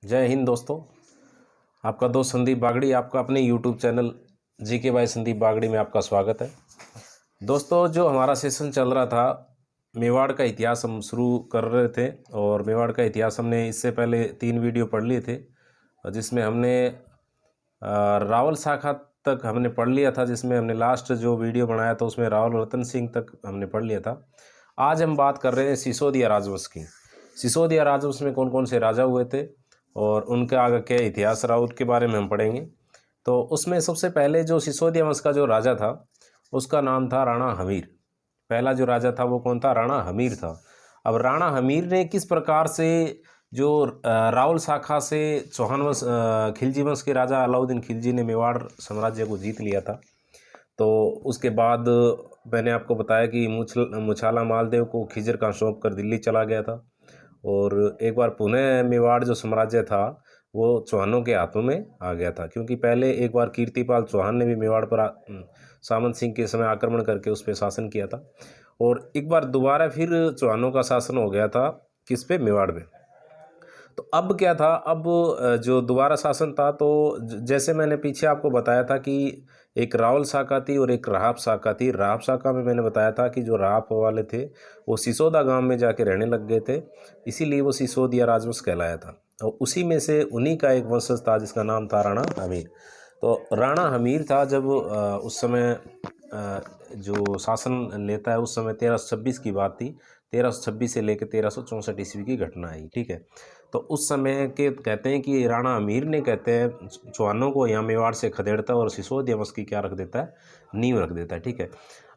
जय हिंद दोस्तों। आपका दोस्त संदीप बागड़ी, आपका अपने YouTube channel GK by Sandeep Bagdi में आपका स्वागत है। दोस्तों, जो हमारा सेशन चल रहा था, मेवाड़ का इतिहास हम शुरू कर रहे थे और मेवाड़ का इतिहास हमने इससे पहले 3 वीडियो पढ़ लिए थे, जिसमें हमने रावल शाखा तक हमने पढ़ लिया था, जिसमें हमने लास्ट जो वीडियो बनाया था उसमें रावल रतन सिंह तक हमने पढ़ लिया था। आज हम बात कर रहे हैं सिसोदिया राजवंश की। सिसोदिया राजवंश में कौन कौन से राजा हुए थे और उनका आगे क्या इतिहास रहा, उसके बारे में हम पढ़ेंगे। तो उसमें सबसे पहले जो सिसोदिया वंश का जो राजा था उसका नाम था राणा हमीर। पहला जो राजा था वो कौन था? राणा हमीर था। अब राणा हमीर ने किस प्रकार से जो रावल शाखा से चौहान वंश खिलजी वंश के राजा अलाउद्दीन खिलजी ने मेवाड़ साम्राज्य को जीत लिया था। तो उसके बाद मैंने आपको बताया कि मुछाला मालदेव को खिजर का सौंप कर दिल्ली चला गया था और एक बार पुनः मेवाड़ जो साम्राज्य था वो चौहानों के हाथों में आ गया था, क्योंकि पहले एक बार कीर्तिपाल चौहान ने भी मेवाड़ पर सामंत सिंह के समय आक्रमण करके उस पर शासन किया था और एक बार दोबारा फिर चौहानों का शासन हो गया था किस पे? मेवाड़ में। तो अब क्या था? अब जो दोबारा शासन था, तो जैसे मैंने पीछे आपको बताया था कि एक रावल शाखा थी और एक राहाप शाखा थी। राहाप शाखा में मैंने बताया था कि जो राहाप वाले थे वो सिसोदा गांव में जाके रहने लग गए थे, इसीलिए वो सिसोदिया राजवंश कहलाया था। और उसी में से उन्हीं का एक वंशज था जिसका नाम था राणा हमीर। तो राणा हमीर था जब उस समय जो शासन लेता है, उस समय 1326 की बात थी। 1326 से लेकर 1364 ईस्वी की घटना आई, ठीक है। तो उस समय के कहते हैं कि राणा अमीर ने, कहते हैं, चौहानों को यहाँ मेवाड़ से खदेड़ता है और सिसोदिया वंश की क्या रख देता है? नींव रख देता है, ठीक है।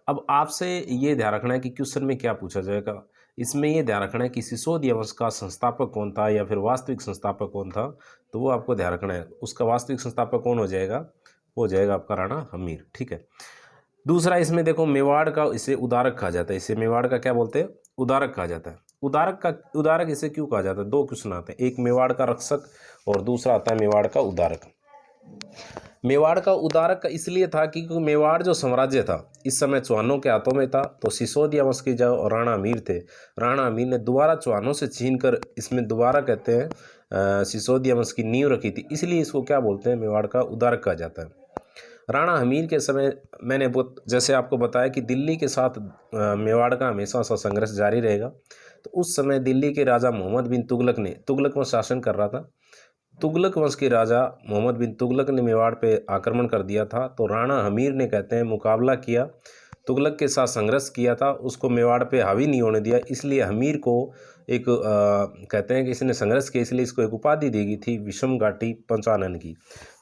अब आपसे ये ध्यान रखना है कि क्वेश्चन में क्या पूछा जाएगा। इसमें ये ध्यान रखना है कि सिसोदिया वंश का संस्थापक कौन था या फिर वास्तविक संस्थापक कौन था, तो वो आपको ध्यान रखना है। उसका वास्तविक संस्थापक कौन हो जाएगा? हो जाएगा आपका राणा हमीर, ठीक है। दूसरा, इसमें देखो, मेवाड़ का इसे उदारक कहा जाता है। इसे मेवाड़ का क्या बोलते हैं? उदारक कहा जाता है। उदारक इसे क्यों कहा जाता है? 2 क्वेश्चन आते हैं, एक मेवाड़ का रक्षक और दूसरा आता है मेवाड़ का उदारक। मेवाड़ का उदारक इसलिए था क्योंकि मेवाड़ जो साम्राज्य था इस समय चौहानों के हाथों में था। तो सिसोदिया वंश के जो राणा अमीर थे, राणा अमीर ने दोबारा चौहानों से छीनकर इसमें दोबारा, कहते हैं, सिसोदिया वंश की नींव रखी थी, इसलिए इसको क्या बोलते हैं? मेवाड़ का उदारक कहा जाता है। राणा हमीर के समय मैंने जैसे आपको बताया कि दिल्ली के साथ मेवाड़ का हमेशा सा संघर्ष जारी रहेगा। तो उस समय दिल्ली के राजा मोहम्मद बिन तुगलक वंश शासन कर रहा था। तुगलक वंश के राजा मोहम्मद बिन तुगलक ने मेवाड़ पे आक्रमण कर दिया था। तो राणा हमीर ने, कहते हैं, मुकाबला किया, तुगलक के साथ संघर्ष किया था, उसको मेवाड़ पे हावी नहीं होने दिया। इसलिए हमीर को एक कहते हैं कि इसने संघर्ष किया, इसलिए इसको एक उपाधि दी गई थी विषम घाटी पंचानन की।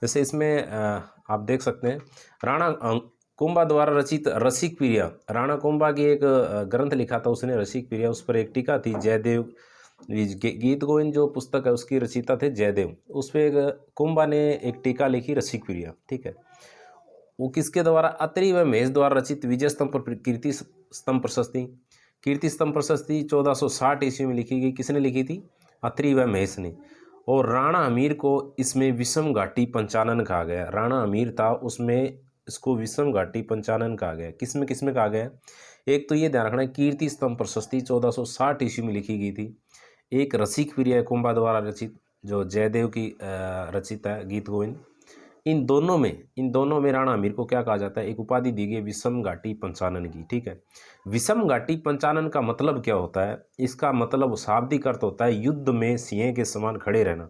जैसे इसमें आप देख सकते हैं, राणा कुंभा द्वारा रचित रसिक प्रिया, राणा कुंभा की एक ग्रंथ लिखा था उसने, रसिक प्रिया, उस पर एक टीका थी। जयदेव गीत गोविंद जो पुस्तक है उसकी रचयिता थे जयदेव, उस पर एक कुंभा ने एक टीका लिखी, रसिक प्रिया, ठीक है। वो किसके द्वारा? अत्रि व महेश द्वारा रचित विजय स्तंभ पर कीर्ति स्तंभ प्रशस्ति। कीर्ति स्तंभ प्रशस्ति 1460 ईस्वी में लिखी गई। किसने लिखी थी? अत्रि व महेश ने। और राणा अमीर को इसमें विषम घाटी पंचानन कहा गया। राणा अमीर था, उसमें इसको विषम घाटी पंचानन कहा गया। किसमें कहा गया? एक तो ये ध्यान रखना है, कीर्ति स्तंभ प्रशस्ति 1460 ईस्वी में लिखी गई थी। एक रसिक प्रिया कुंभा द्वारा रचित, जो जयदेव की रचित है, गीत गोविंद। इन दोनों में राणा अमीर को क्या कहा जाता है? एक उपाधि दी गई विषम घाटी पंचानन की, ठीक है। विषम घाटी पंचानन का मतलब क्या होता है? इसका मतलब शाब्दिक अर्थ होता है युद्ध में सिंह के समान खड़े रहना।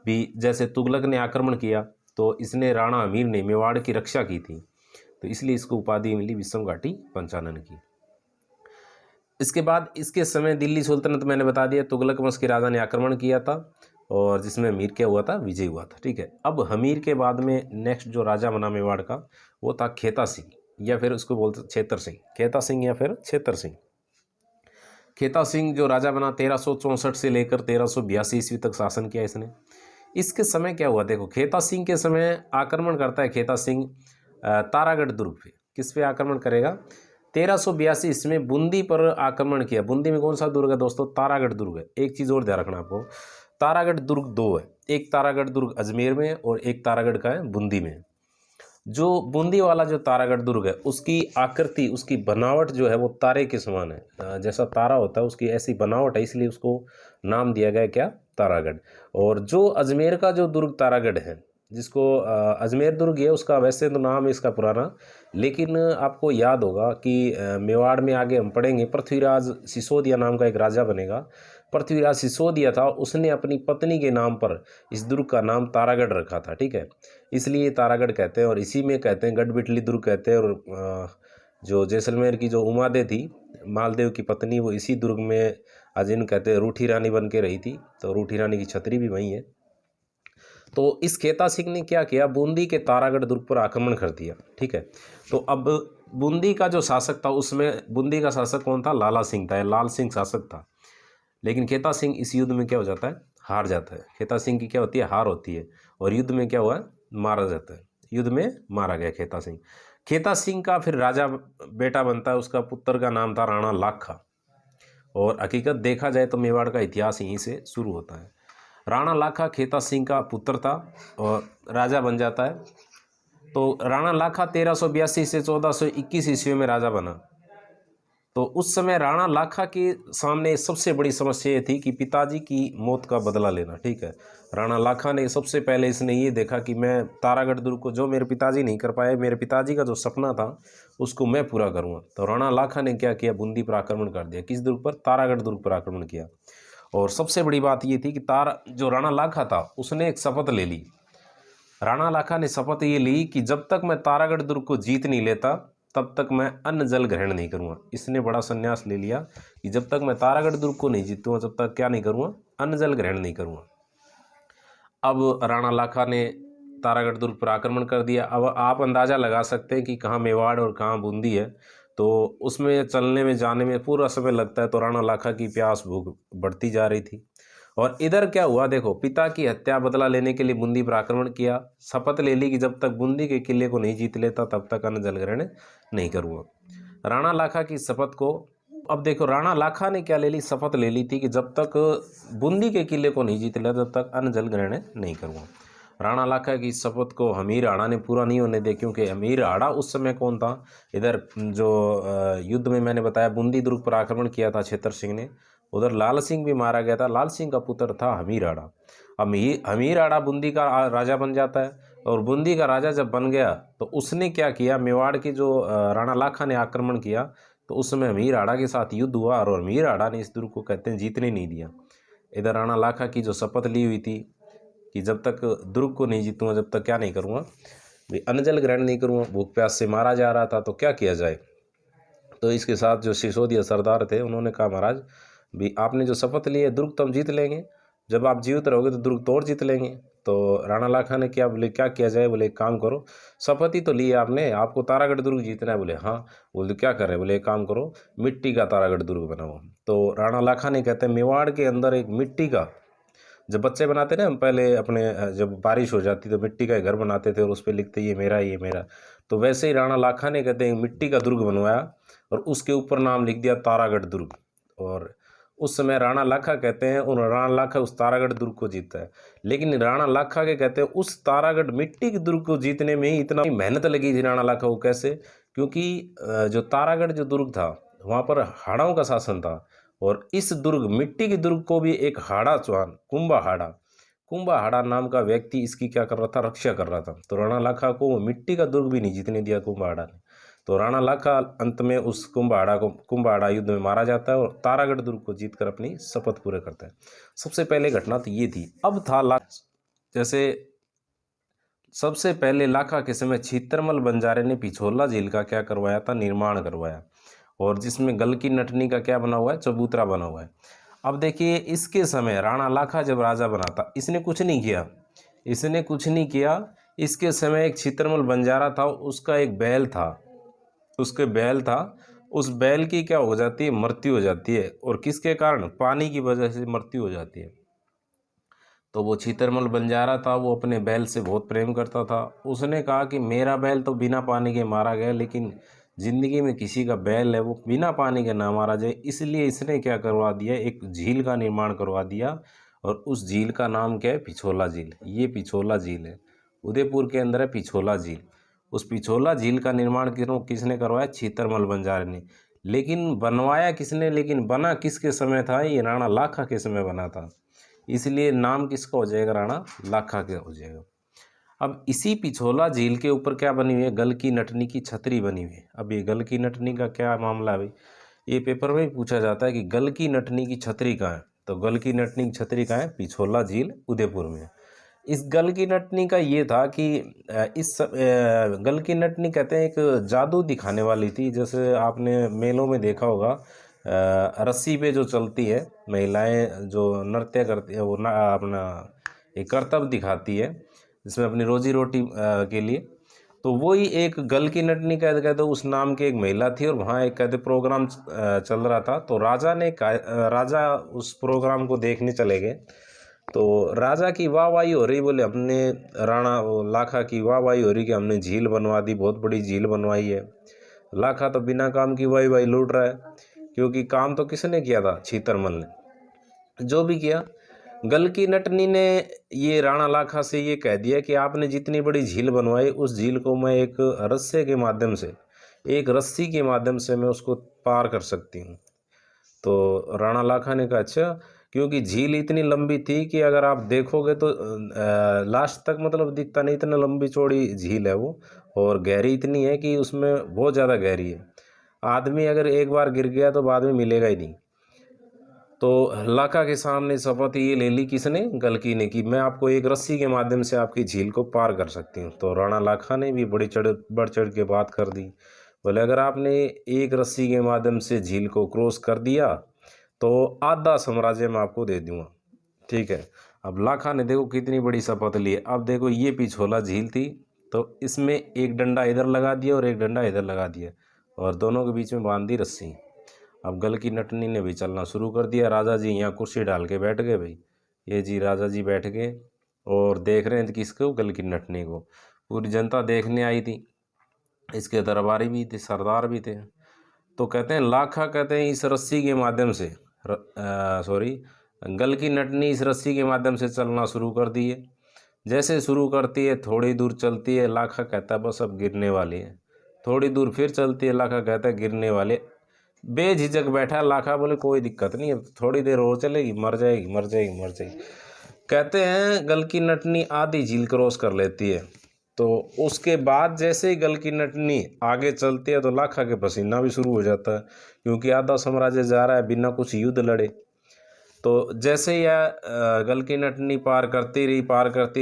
भी जैसे तुगलक ने आक्रमण किया तो इसने, राणा अमीर ने, मेवाड़ की रक्षा की थी, तो इसलिए इसको उपाधि मिली विषम घाटी पंचानन की। इसके बाद इसके समय दिल्ली सुल्तनत, मैंने बता दिया, तुगलक वंश के राजा ने आक्रमण किया था और जिसमें अमीर क्या हुआ था? विजय हुआ था, ठीक है। अब हमीर के बाद में नेक्स्ट जो राजा बना मेवाड़ का वो था खेता सिंह, या फिर उसको बोलते छेतर सिंह। खेता सिंह या फिर छेतर सिंह। खेता सिंह जो राजा बना 1364 से लेकर 1382 ईस्वी तक शासन किया इसने। इसके समय क्या हुआ? देखो, खेता सिंह के समय आक्रमण करता है खेता सिंह तारागढ़ दुर्ग पे। किस पे आक्रमण करेगा? 1382 इसमें बूंदी पर आक्रमण किया। बूंदी में कौन सा दुर्ग है दोस्तों? तारागढ़ दुर्ग है। एक चीज़ और ध्यान रखना आपको, तारागढ़ दुर्ग 2 है, एक तारागढ़ दुर्ग अजमेर में और एक तारागढ़ का है बूंदी में। जो बूंदी वाला जो तारागढ़ दुर्ग है उसकी आकृति, उसकी बनावट जो है वो तारे के समान है। जैसा तारा होता है उसकी ऐसी बनावट है, इसलिए उसको नाम दिया गया क्या? तारागढ़। और जो अजमेर का जो दुर्ग तारागढ़ है, जिसको अजमेर दुर्ग है, उसका वैसे तो नाम है इसका पुराना, लेकिन आपको याद होगा कि मेवाड़ में आगे हम पढ़ेंगे पृथ्वीराज सिसोदिया नाम का एक राजा बनेगा। पृथ्वीराज सिसोदिया था, उसने अपनी पत्नी के नाम पर इस दुर्ग का नाम तारागढ़ रखा था, ठीक है, इसलिए तारागढ़ कहते हैं। और इसी में कहते हैं गढ़बिटली दुर्ग कहते हैं। और जो जैसलमेर की जो उमादे थी, मालदेव की पत्नी, वो इसी दुर्ग में अजिन कहते हैं रूठी रानी बन के रही थी, तो रूठी रानी की छतरी भी वहीं है। तो इस खेता सिंह ने क्या किया, बूंदी के तारागढ़ दुर्ग पर आक्रमण कर दिया, ठीक है। तो अब बूंदी का जो शासक था, उसमें बूंदी का शासक कौन था, लाला सिंह था, लाल सिंह शासक था। लेकिन खेता सिंह इस युद्ध में क्या हो जाता है, हार जाता है। खेता सिंह की क्या होती है, हार होती है। और युद्ध में क्या हुआ, मारा जाता है, युद्ध में मारा गया खेता सिंह। खेता सिंह का फिर राजा बेटा बनता है, उसका पुत्र का नाम था राणा लाखा। और हकीकत देखा जाए तो मेवाड़ का इतिहास यहीं से शुरू होता है। राणा लाखा खेता सिंह का पुत्र था और राजा बन जाता है। तो राणा लाखा 1382 से 1421 ईस्वी में राजा बना। तो उस समय राणा लाखा के सामने सबसे बड़ी समस्या ये थी कि पिताजी की मौत का बदला लेना, ठीक है। राणा लाखा ने सबसे पहले इसने ये देखा कि मैं तारागढ़ दुर्ग को, जो मेरे पिताजी नहीं कर पाए, मेरे पिताजी का जो सपना था उसको मैं पूरा करूँगा। तो राणा लाखा ने क्या किया, बूंदी पर आक्रमण कर दिया। किस दुर्ग पर, तारागढ़ दुर्ग पर आक्रमण किया। और सबसे बड़ी बात ये थी कि जो राणा लाखा था, उसने एक शपथ ले ली। राणा लाखा ने शपथ ये ली कि जब तक मैं तारागढ़ दुर्ग को जीत नहीं लेता, तब तक मैं अन्न जल ग्रहण नहीं करूँगा। इसने बड़ा संन्यास ले लिया कि जब तक मैं तारागढ़ दुर्ग को नहीं जीतूँगा, तब तक क्या नहीं करूँगा, अन्न जल ग्रहण नहीं करूँगा। अब राणा लाखा ने तारागढ़ दुर्ग पर आक्रमण कर दिया। अब आप अंदाज़ा लगा सकते हैं कि कहाँ मेवाड़ और कहाँ बूंदी है, तो उसमें चलने में जाने में पूरा समय लगता है। तो राणा लाखा की प्यास भूख बढ़ती जा रही थी। और इधर क्या हुआ, देखो, पिता की हत्या बदला लेने के लिए बूंदी पर आक्रमण किया, शपथ ले ली कि जब तक बूंदी के किले को नहीं जीत लेता तब तक अन्न जल ग्रहण नहीं करूँगा। राणा लाखा की शपथ को, अब देखो, राणा लाखा ने क्या ले ली, शपथ ले ली थी कि जब तक बूंदी के किले को नहीं जीत लेता तब तक अन्न जल ग्रहण नहीं करूँगा। राणा लाखा की शपथ को हमीर आड़ा ने पूरा नहीं होने दे, क्योंकि हमीर आड़ा उस समय कौन था, इधर जो युद्ध में मैंने बताया बूंदी दुर्ग पर आक्रमण किया था छेतर सिंह ने, उधर लाल सिंह भी मारा गया था। लाल सिंह का पुत्र था हमीर आड़ा। अब हमीर आड़ा बूंदी का राजा बन जाता है। और बूंदी का राजा जब बन गया तो उसने क्या किया, मेवाड़ की जो राणा लाखा ने आक्रमण किया, तो उस समय हमीर आड़ा के साथ युद्ध हुआ और हमीर आड़ा ने इस दुर्ग को, कहते हैं, जीतने नहीं दिया। इधर राणा लाखा की जो शपथ ली हुई थी कि जब तक दुर्ग को नहीं जीतूंगा, जब तक क्या नहीं करूँगा, भाई अन्न जल ग्रहण नहीं करूँगा, भूख प्यास से मारा जा रहा था, तो क्या किया जाए। तो इसके साथ जो सिसोदिया सरदार थे, उन्होंने कहा, महाराज भी आपने जो शपथ ली है, दुर्ग तो हम जीत लेंगे, जब आप जीवित रहोगे तो दुर्ग तो और जीत लेंगे। तो राणा लाखा ने क्या, बोले क्या किया जाए, बोले एक काम करो, शपथ ही तो ली है आपने, आपको तारागढ़ दुर्ग जीतना है। बोले हाँ। बोले क्या कर रहे हैं, बोले एक काम करो, मिट्टी का तारागढ़ दुर्ग बनाओ। तो राणा लाखा ने, कहते हैं, मेवाड़ के अंदर एक मिट्टी का, जब बच्चे बनाते ना, हम पहले अपने, जब बारिश हो जाती तो मिट्टी का घर बनाते थे और उस पर लिखते ये मेरा, ये मेरा। तो वैसे ही राणा लाखा ने, कहते हैं, मिट्टी का दुर्ग बनवाया और उसके ऊपर नाम लिख दिया तारागढ़ दुर्ग। और उस समय राणा लाखा, कहते हैं, और राणा लाखा उस तारागढ़ दुर्ग को जीतता है। लेकिन राणा लाखा के, कहते हैं, उस तारागढ़ मिट्टी के दुर्ग को जीतने में ही इतना मेहनत लगी थी राणा लाखा को। कैसे, क्योंकि जो तारागढ़ जो दुर्ग था, वहाँ पर हाड़ों का शासन था। और इस दुर्ग, मिट्टी के दुर्ग को भी एक हाड़ा चौहान, कुंभा हाड़ा नाम का व्यक्ति इसकी क्या कर रहा था, रक्षा कर रहा था। तो राणा लाखा को वो मिट्टी का दुर्ग भी नहीं जीतने दिया कुंभा हाड़ा ने। तो राणा लाखा अंत में उस कुंभा हाड़ा युद्ध में मारा जाता है और तारागढ़ दुर्ग को जीतकर अपनी शपथ पूरे करता है। सबसे पहले घटना तो ये थी। अब था जैसे सबसे पहले लाखा के समय छीतरमल बंजारे ने पिछोला झील का क्या करवाया था, निर्माण करवाया, और जिसमें गल की नटनी का क्या बना हुआ है, चबूतरा बना हुआ है। अब देखिए, इसके समय राणा लाखा जब राजा बना था, इसने कुछ नहीं किया। इसके समय एक छीतरमल बंजारा था, उसका एक बैल था, उस बैल की क्या हो जाती है, मृत्यु हो जाती है। और किसके कारण, पानी की वजह से मृत्यु हो जाती है। तो वो छीतरमल बंजारा था, वो अपने बैल से बहुत प्रेम करता था। उसने कहा कि मेरा बैल तो बिना पानी के मारा गया, लेकिन ज़िंदगी में किसी का बैल है वो बिना पानी के ना मारा जाए। इसलिए इसने क्या करवा दिया, एक झील का निर्माण करवा दिया। और उस झील का नाम क्या है, पिछोला झील। ये पिछोला झील है, उदयपुर के अंदर है पिछोला झील। उस पिछोला झील का निर्माण किसने करवाया, छीतरमल बंजारे ने। लेकिन बनवाया किसने, लेकिन बना किसके समय था, ये राणा लाखा के समय बना था। इसलिए नाम किसका हो जाएगा, राणा लाखा का हो जाएगा। अब इसी पिछोला झील के ऊपर क्या बनी हुई है, गल की नटनी की छतरी बनी हुई है। अब ये गल की नटनी का क्या मामला है भाई, ये पेपर में भी पूछा जाता है कि गल की नटनी की छतरी कहाँ है। तो गल की नटनी की छतरी कहाँ है, पिछोला झील उदयपुर में। इस गल की नटनी का ये था कि गल की नटनी कहते हैं एक जादू दिखाने वाली थी। जैसे आपने मेलों में देखा होगा, रस्सी पे जो चलती है महिलाएं जो नृत्य करती है, वो अपना एक करतब दिखाती है जिसमें अपनी रोजी रोटी के लिए। तो वही एक गल की नटनी कहते उस नाम की एक महिला थी, और वहाँ एक कहते प्रोग्राम चल रहा था। तो राजा उस प्रोग्राम को देखने चले गए। तो राजा की वाहवाही हो रही, बोले हमने राणा लाखा की वाहवाही हो रही कि हमने झील बनवा दी, बहुत बड़ी झील बनवाई है। लाखा तो बिना काम की वाही लूट रहा है, क्योंकि काम तो किसने किया था, छीतरमल ने। जो भी किया, गल की नटनी ने ये राणा लाखा से ये कह दिया कि आपने जितनी बड़ी झील बनवाई, उस झील को मैं एक रस्से के माध्यम से, एक रस्सी के माध्यम से मैं उसको पार कर सकती हूँ। तो राणा लाखा ने कहा अच्छा, क्योंकि झील इतनी लंबी थी कि अगर आप देखोगे तो लास्ट तक मतलब दिखता नहीं, इतना लंबी चौड़ी झील है वो, और गहरी इतनी है कि उसमें बहुत ज़्यादा गहरी है। आदमी अगर एक बार गिर गया तो बाद में मिलेगा ही नहीं। तो लाखा के सामने शपथ ये ले ली किसने, गलकी ने, कि मैं आपको एक रस्सी के माध्यम से आपकी झील को पार कर सकती हूँ। तो राणा लाखा ने भी बढ़ चढ़ के बात कर दी। बोले अगर आपने एक रस्सी के माध्यम से झील को क्रॉस कर दिया तो आधा साम्राज्य मैं आपको दे दूंगा। ठीक है। अब लाखा ने देखो कितनी बड़ी शपथ ली है। अब देखो ये पिछोला झील थी, तो इसमें एक डंडा इधर लगा दिया और एक डंडा इधर लगा दिया, और दोनों के बीच में बांध दी रस्सी। अब गल की नटनी ने भी चलना शुरू कर दिया। राजा जी यहाँ कुर्सी डाल के बैठ गए भाई, ये जी राजा जी बैठ गए और देख रहे हैं किसको, गल की नटनी को। पूरी जनता देखने आई थी, इसके दरबारी भी थे, सरदार भी थे। तो कहते हैं लाखा कहते हैं इस रस्सी के माध्यम से गल की नटनी इस रस्सी के माध्यम से चलना शुरू कर दी है। जैसे शुरू करती है, थोड़ी दूर चलती है, लाखा कहता है बस अब गिरने वाली है। थोड़ी दूर फिर चलती है, लाखा कहता है गिरने वाले। बेझिझक बैठा है लाखा, बोले कोई दिक्कत नहीं है, थोड़ी देर और चलेगी, मर जाएगी मर जाएगी मर जाएगी। कहते हैं गल की नटनी आधी झील क्रॉस कर लेती है। तो उसके बाद जैसे ही गल की नटनी आगे चलती है तो लाखा के पसीना भी शुरू हो जाता है, क्योंकि आधा साम्राज्य जा रहा है बिना कुछ युद्ध लड़े। तो जैसे ही गल की नटनी पार करती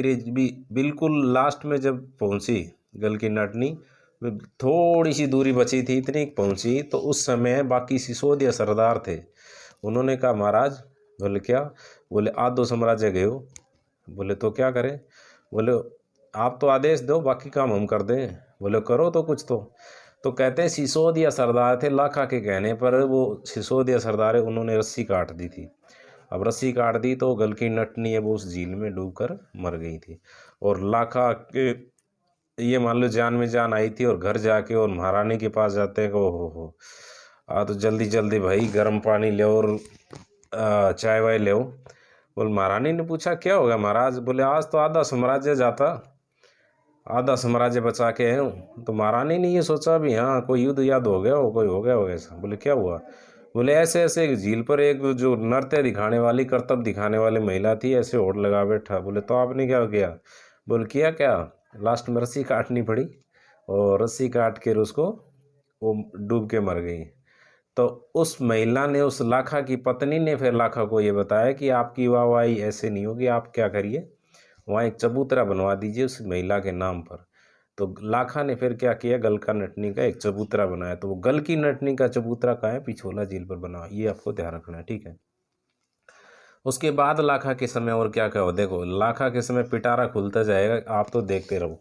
रही भी, बिल्कुल लास्ट में जब पहुंची गल की नटनी, थोड़ी सी दूरी बची थी, इतनी पहुंची, तो उस समय बाकी सिसोदिया सरदार थे। उन्होंने कहा महाराज, बोले क्या, बोले आधो साम्राज्य गए हो। बोले तो क्या करें, बोले आप तो आदेश दो, बाकी काम हम कर दें। बोले करो तो कुछ तो कहते हैं सिसोदिया सरदार थे, लाखा के कहने पर वो सिसोदिया सरदार है, उन्होंने रस्सी काट दी थी। अब रस्सी काट दी तो गल की नटनी है वो उस झील में डूबकर मर गई थी। और लाखा के ये मान लो जान में जान आई थी, और घर जाके और महारानी के पास जाते हैं, हो तो जल्दी जल्दी भाई गर्म पानी ले और चाय वाय ले। बोल महारानी ने पूछा क्या होगा महाराज, बोले आज तो आधा साम्राज्य जाता, आधा साम्राज्य बचा के आए हूँ। तो महारानी ने ये सोचा भी हाँ कोई युद्ध याद हो गया हो, कोई हो गया होगा ऐसा। बोले क्या हुआ, बोले ऐसे ऐसे एक झील पर एक जो नृत्य दिखाने वाली, करतब दिखाने वाली महिला थी, ऐसे होड़ लगा बैठा। बोले तो आपने क्या किया, बोले किया क्या, लास्ट में रस्सी काटनी पड़ी, और रस्सी काट कर उसको वो डूब के मर गई। तो उस महिला ने, उस लाखा की पत्नी ने फिर लाखा को ये बताया कि आपकी वाहवाही ऐसे नहीं होगी, आप क्या करिए वहाँ एक चबूतरा बनवा दीजिए उस महिला के नाम पर। तो लाखा ने फिर क्या किया, गल का नटनी का एक चबूतरा बनाया। तो वो गल की नटनी का चबूतरा कहाँ है, पिछोला झील पर बना, ये आपको ध्यान रखना है। ठीक है। उसके बाद लाखा के समय और क्या क्या हो, देखो लाखा के समय पिटारा खुलता जाएगा, आप तो देखते रहो।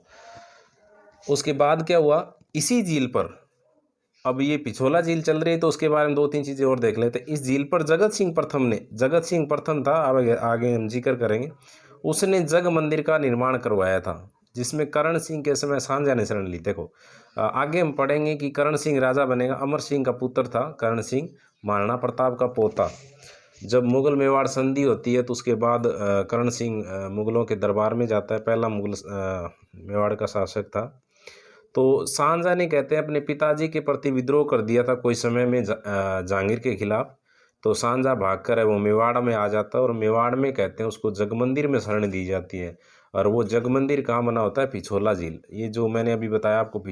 उसके बाद क्या हुआ, इसी झील पर, अब ये पिछोला झील चल रही है तो उसके बारे में दो तीन चीज़ें और देख लेते। इस झील पर जगत सिंह प्रथम था, अब आगे हम जिक्र करेंगे, उसने जग मंदिर का निर्माण करवाया था, जिसमें करण सिंह के समय सांझा ने शरण ली। देखो आगे हम पढ़ेंगे कि करण सिंह राजा बनेगा, अमर सिंह का पुत्र था करण सिंह, महाराणा प्रताप का पोता। जब मुगल मेवाड़ संधि होती है तो उसके बाद करण सिंह मुगलों के दरबार में जाता है, पहला मुगल मेवाड़ का शासक था। तो सांझा ने कहते हैं अपने पिताजी के प्रति विद्रोह कर दिया था कोई समय में जहांगीर के खिलाफ। तो सांझा भाग कर वो मेवाड़ में आ जाता है और मेवाड़ में कहते हैं उसको जगमंदिर में शरण दी जाती है। और वो जगमंदिर कहाँ बना होता है? पिछोला झील। ये जो मैंने अभी बताया आपको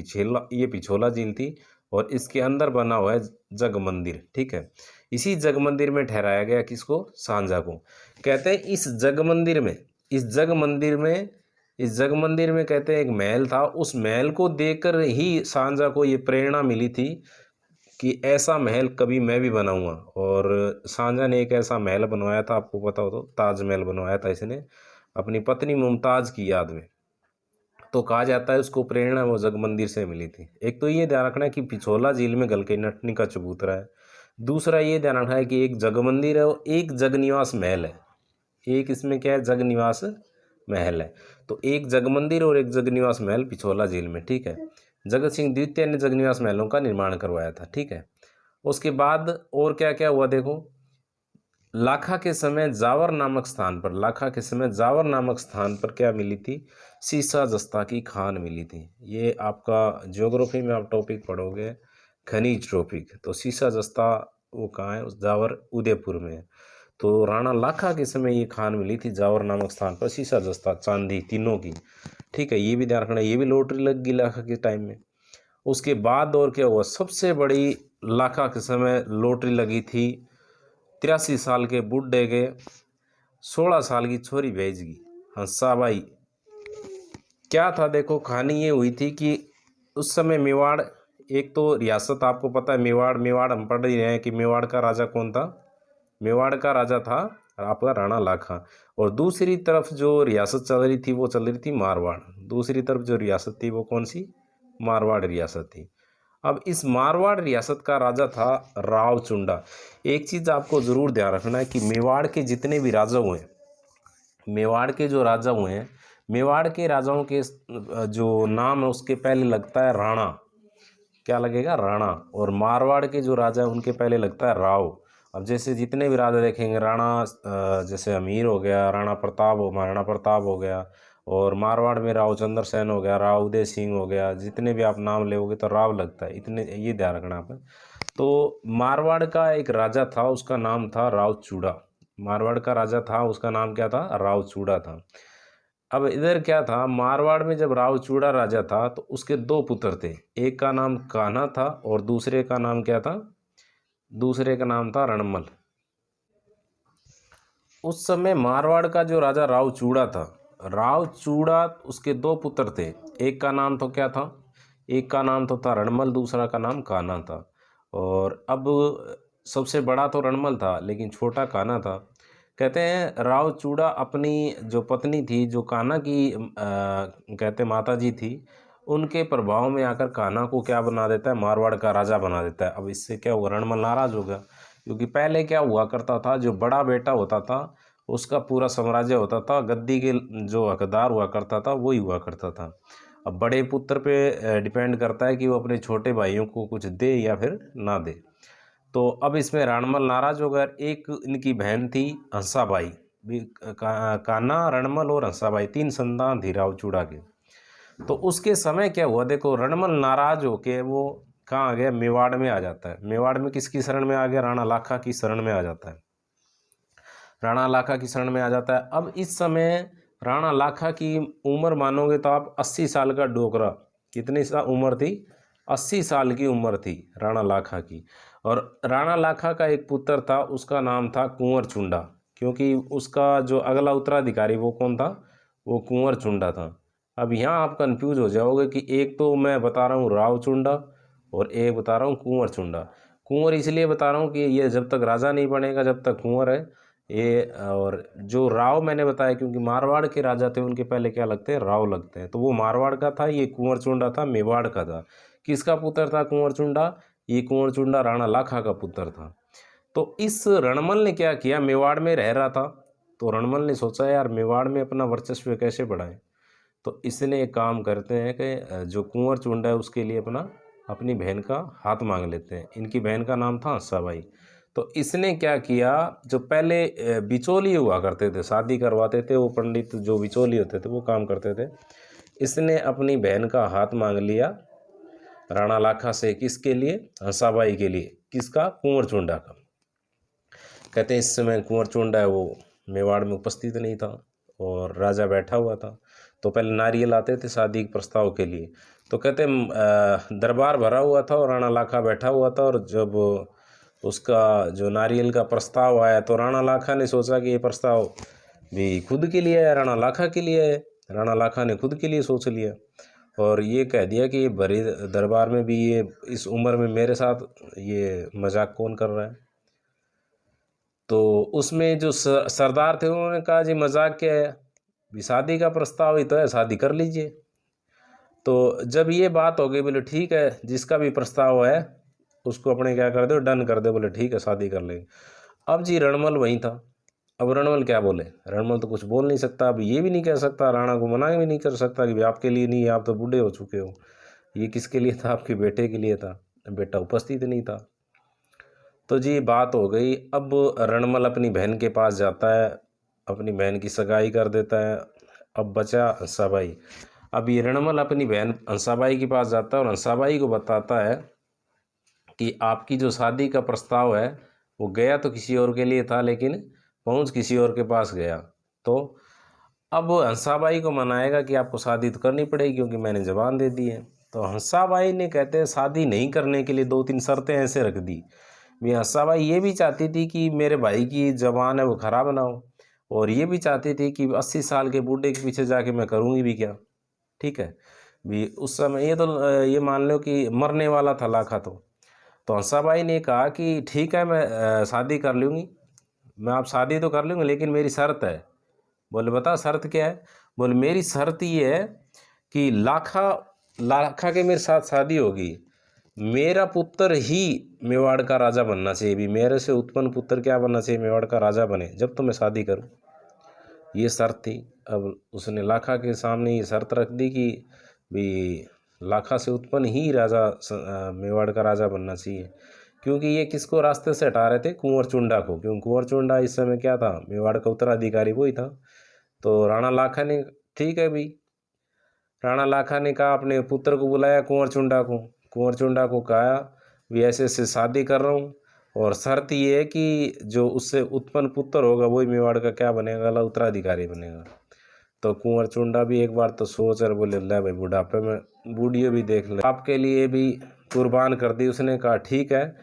ये पिछोला झील थी और इसके अंदर बना हुआ है जगमंदिर। ठीक है, इसी जगमंदिर में ठहराया गया किसको? सांझा को। कहते हैं इस जगमंदिर में कहते हैं एक महल था। उस महल को देखकर ही सांझा को ये प्रेरणा मिली थी कि ऐसा महल कभी मैं भी बनाऊंगा। और सांझा ने एक ऐसा महल बनवाया था, आपको पता हो तो, ताजमहल बनवाया था इसने अपनी पत्नी मुमताज़ की याद में। तो कहा जाता है उसको प्रेरणा वो जगमंदिर से मिली थी। एक तो ये ध्यान रखना है कि पिछोला झील में गल के नटनी का चबूतरा है। दूसरा ये ध्यान रखना है कि एक जगमंदिर है और एक जगनिवास महल है। एक इसमें क्या है? जगनिवास महल है। तो एक जगमंदिर और एक जगनिवास महल पिछोला झील में। ठीक है, जगत सिंह द्वितीय ने जगनिवास महलों का निर्माण करवाया था। ठीक है, उसके बाद और क्या क्या हुआ देखो। लाखा के समय जावर नामक स्थान पर क्या मिली थी? सीसा जस्ता की खान मिली थी। ये आपका ज्योग्राफी में आप टॉपिक पढ़ोगे, खनिज टॉपिक। तो सीसा जस्ता वो कहाँ है? उस जावर उदयपुर में है। तो राणा लाखा के समय ये खान मिली थी जावर नामक स्थान पर, सीसा जस्ता चांदी तीनों की। ठीक है, ये भी ध्यान रखना, ये भी लॉटरी लग गई लाखा के टाइम में। उसके बाद और क्या हुआ? सबसे बड़ी लाखा के समय लॉटरी लगी थी 83 साल के बुढ़े के 16 साल की छोरी भेजगी हंसाबाई। क्या था देखो, कहानी ये हुई थी कि उस समय मेवाड़, एक तो रियासत आपको पता है मेवाड़ हम पढ़ ही रहे हैं कि मेवाड़ का राजा कौन था? मेवाड़ का राजा था आपका राणा लाखा। और दूसरी तरफ जो रियासत चल रही थी वो चल रही थी मारवाड़। दूसरी तरफ जो रियासत थी वो कौन सी? मारवाड़ रियासत थी। अब इस मारवाड़ रियासत का राजा था रावचुंडा। एक चीज़ आपको ज़रूर ध्यान रखना है कि मेवाड़ के जितने भी राजा हुए हैं, मेवाड़ के जो राजा हुए हैं, मेवाड़ के राजाओं के जो नाम है उसके पहले लगता है राणा। क्या लगेगा? राणा। और मारवाड़ के जो राजा है उनके पहले लगता है राव। अब जैसे जितने भी राजा देखेंगे, राणा जैसे अमीर हो गया, महाराणा प्रताप हो गया, और मारवाड़ में राव चंद्र सेन हो गया, राव उदय सिंह हो गया, जितने भी आप नाम लेोगे तो राव लगता है। इतने ये ध्यान रखना आप। तो मारवाड़ का एक राजा था, उसका नाम था रावचूड़ा। मारवाड़ का राजा था, उसका नाम क्या था? रावचूड़ा था। अब इधर क्या था, मारवाड़ में जब रावचूड़ा राजा था तो उसके दो पुत्र थे। एक का नाम कान्हा था और दूसरे का नाम क्या था? दूसरे का नाम था रणमल। उस समय मारवाड़ का जो राजा रावचूड़ा था, रावचूड़ा, उसके दो पुत्र थे। एक का नाम तो क्या था? एक का नाम तो था रणमल, दूसरा का नाम कान्हा था। और अब सबसे बड़ा तो रणमल था लेकिन छोटा कान्हा था। कहते हैं रावचूड़ा अपनी जो पत्नी थी, जो कान्हा की कहते माता जी थी, उनके प्रभाव में आकर कान्हा को क्या बना देता है? मारवाड़ का राजा बना देता है। अब इससे क्या हुआ? रणमल नाराज हो गया, क्योंकि पहले क्या हुआ करता था, जो बड़ा बेटा होता था उसका पूरा साम्राज्य होता था, गद्दी के जो हकदार हुआ करता था वही हुआ करता था। अब बड़े पुत्र पे डिपेंड करता है कि वो अपने छोटे भाइयों को कुछ दे या फिर ना दे। तो अब इसमें रणमल नाराज हो गया। एक इनकी बहन थी हंसाबाई भी, कान्हा, रणमल और हंसाबाई, 3 संतान थी रावचूड़ा के। तो उसके समय क्या हुआ देखो, रणमल नाराज होके वो कहाँ आ गया? मेवाड़ में आ जाता है। मेवाड़ में किसकी शरण में आ गया? राणा लाखा की शरण में आ जाता है। राणा लाखा की शरण में आ जाता है। अब इस समय राणा लाखा की उम्र मानोगे तो आप 80 साल का डोकरा। कितनी सा उम्र थी? 80 साल की उम्र थी राणा लाखा की। और राणा लाखा का एक पुत्र था, उसका नाम था कुंवर चुंडा, क्योंकि उसका जो अगला उत्तराधिकारी वो कौन था? वो कुंवर चुंडा था। अब यहाँ आप कंफ्यूज हो जाओगे कि एक तो मैं बता रहा हूँ रावचुंडा और एक बता रहा हूँ कुंवर चुंडा। कुंवर इसलिए बता रहा हूँ कि ये जब तक राजा नहीं बनेगा जब तक कुंवर है ये। और जो राव मैंने बताया, क्योंकि मारवाड़ के राजा थे उनके पहले क्या लगते हैं? राव लगते हैं। तो वो मारवाड़ का था, ये कुंवर चुंडा था मेवाड़ का था। किसका पुत्र था कुंवर चुंडा? ये कुंवर चुंडा राणा लाखा का पुत्र था। तो इस रणमल ने क्या किया, मेवाड़ में रह रहा था, तो रणमल ने सोचा यार मेवाड़ में अपना वर्चस्व कैसे बढ़ाएं। तो इसने एक काम करते हैं कि जो कुंवर चुंडा है उसके लिए अपनी बहन का हाथ मांग लेते हैं। इनकी बहन का नाम था हंसाबाई। तो इसने क्या किया, जो पहले बिचौलिए हुआ करते थे, शादी करवाते थे, वो पंडित जो बिचौलिए होते थे वो काम करते थे। इसने अपनी बहन का हाथ मांग लिया राणा लाखा से। किसके लिए? हंसाबाई के लिए। किसका? कुंवर चुंडा का। कहते हैं इस समय कुंवर चुंडा है वो मेवाड़ में उपस्थित नहीं था और राजा बैठा हुआ था। तो पहले नारियल आते थे शादी के प्रस्ताव के लिए, तो कहते हैं दरबार भरा हुआ था और राणा लाखा बैठा हुआ था, और जब उसका जो नारियल का प्रस्ताव आया तो राणा लाखा ने सोचा कि ये प्रस्ताव भी खुद के लिए है, राणा लाखा के लिए है। राणा लाखा ने खुद के लिए सोच लिया और ये कह दिया कि ये भरे दरबार में भी ये इस उम्र में मेरे साथ ये मजाक कौन कर रहा है। तो उसमें जो सरदार थे उन्होंने कहा जी मजाक क्या है, भी शादी का प्रस्ताव ही तो है, शादी कर लीजिए। तो जब ये बात हो गई, बोले ठीक है, जिसका भी प्रस्ताव है उसको अपने क्या कर दो, डन कर दो। बोले ठीक है, शादी कर लेंगे। अब जी रणमल वहीं था। अब रणमल क्या बोले, रणमल तो कुछ बोल नहीं सकता। अब ये भी नहीं कह सकता, राणा को मना भी नहीं कर सकता कि भाई आपके लिए नहीं है, आप तो बूढ़े हो चुके हो। ये किसके लिए था, आपके बेटे के लिए था। बेटा उपस्थित नहीं था। तो जी बात हो गई। अब रणमल अपनी बहन के पास जाता है, अपनी बहन की सगाई कर देता है। अब बचा हंसाबाई। अब ये रणमल अपनी बहन हंसाबाई के पास जाता है और हंसाबाई को बताता है कि आपकी जो शादी का प्रस्ताव है वो गया तो किसी और के लिए था, लेकिन पहुंच किसी और के पास गया। तो अब हंसाबाई को मनाएगा कि आपको शादी तो करनी पड़ेगी क्योंकि मैंने जबान दे दी है। तो हंसाबाई ने कहते हैं शादी नहीं करने के लिए 2-3 शर्तें ऐसे रख दी। भी हंसाबाई ये भी चाहती थी कि मेरे भाई की जबान है वो खराब ना हो, और ये भी चाहती थी कि 80 साल के बूढ़े के पीछे जाके मैं करूँगी भी क्या। ठीक है, भी उस समय ये तो ये मान लो कि मरने वाला था लाखा। तो हंसाबाई ने कहा कि ठीक है, मैं शादी कर लूँगी, मैं आप शादी तो कर लूँगी लेकिन मेरी शर्त है। बोले बता शर्त क्या है। बोले मेरी शर्त ये है कि लाखा लाखा के मेरे साथ शादी होगी, मेरा पुत्र ही मेवाड़ का राजा बनना चाहिए, भी मेरे से उत्पन्न पुत्र क्या बनना चाहिए, मेवाड़ का राजा बने, जब तो मैं शादी करूं। ये शर्त थी। अब उसने लाखा के सामने ये शर्त रख दी कि भी लाखा से उत्पन्न ही मेवाड़ का राजा बनना चाहिए, क्योंकि ये किसको रास्ते से हटा रहे थे, कुंवर चुंडा को। क्योंकि कुंवर चुंडा इस समय क्या था, मेवाड़ का उत्तराधिकारी वही था। तो राणा लाखा ने ठीक है भी, राणा लाखा ने कहा, अपने पुत्र को बुलाया कुंवर चुंडा को। कुंवर चुंडा को कहा भी ऐसे ऐसे शादी कर रहा हूँ, और शर्त ये है कि जो उससे उत्पन्न पुत्र होगा वही मेवाड़ का क्या बनेगा, उत्तराधिकारी बनेगा। तो कुंवर चुंडा भी एक बार तो सोच और बोले ले भाई, बुढ़ापे में बूढ़ियों भी देख ले, आपके लिए भी कुर्बान कर दी। उसने कहा ठीक है,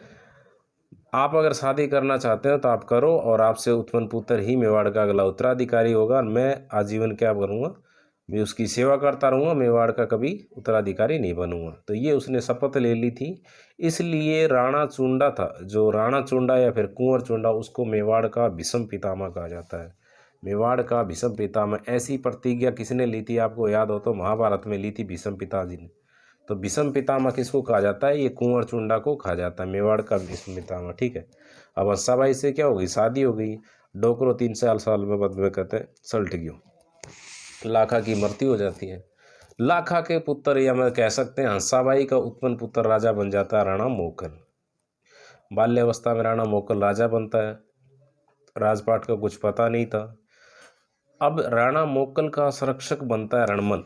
आप अगर शादी करना चाहते हो तो आप करो, और आपसे उत्पन्न पुत्र ही मेवाड़ का अगला उत्तराधिकारी होगा, और मैं आजीवन क्या करूँगा, मैं उसकी सेवा करता रहूँगा, मेवाड़ का कभी उत्तराधिकारी नहीं बनूंगा। तो ये उसने शपथ ले ली थी। इसलिए राणा चुंडा था, जो राणा चुंडा या फिर कुंवर चुंडा, उसको मेवाड़ का भीष्म पितामह कहा जाता है। मेवाड़ का भीष्म पितामह। ऐसी प्रतिज्ञा किसने ली थी, आपको याद हो तो महाभारत में ली थी भीष्म पिताजी ने। तो भीष्म पितामह किसको कहा जाता है, ये कुंवर चुंडा को कहा जाता है, मेवाड़ का भीष्म पितामह। ठीक है, अब हंसाबाई से क्या हो गई, शादी हो गई। डोकरो 3 साल में बद में कहते हैं सल्ट गयो, लाखा की मृत्यु हो जाती है। लाखा के पुत्र, या मैं कह सकते हैं हंसाबाई का उत्पन्न पुत्र राजा बन जाता है राणा मोकल। बाल्यावस्था में राणा मोकल राजा बनता है, राजपाट का कुछ पता नहीं था। अब राणा मोकल का संरक्षक बनता है रणमल।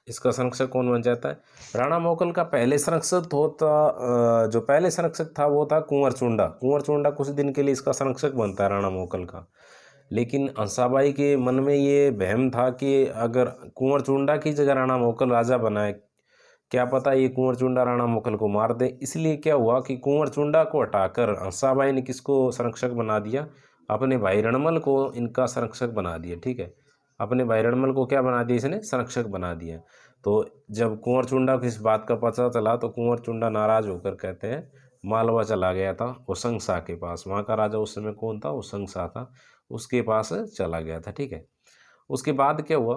इसका संरक्षक कौन बन जाता है, राणा मोकल का पहले संरक्षक होता, जो पहले संरक्षक था वो था कुंवर चुंडा। कुंवर चुंडा कुछ दिन के लिए इसका संरक्षक बनता है राणा मोकल का। लेकिन हंसाबाई के मन में ये वहम था कि अगर कुंवर चुंडा की जगह राणा मोकल राजा बनाए, क्या पता ये कुंवर चुंडा राणा मोकल को मार दे। इसलिए क्या हुआ कि कुंवर चुंडा को हटाकर हंसाबाई ने किसको संरक्षक बना दिया, अपने भाई रणमल को इनका संरक्षक बना दिया। ठीक है, अपने भाई रणमल को क्या बना दिया, इसने संरक्षक बना दिया। तो जब कुंवर चुंडा को इस बात का पता चला तो कुंवर चुंडा नाराज होकर कहते हैं मालवा चला गया था होशंग शाह के पास। वहाँ का राजा उस समय कौन था, होशंग शाह था, उसके पास चला गया था। ठीक है, उसके बाद क्या हुआ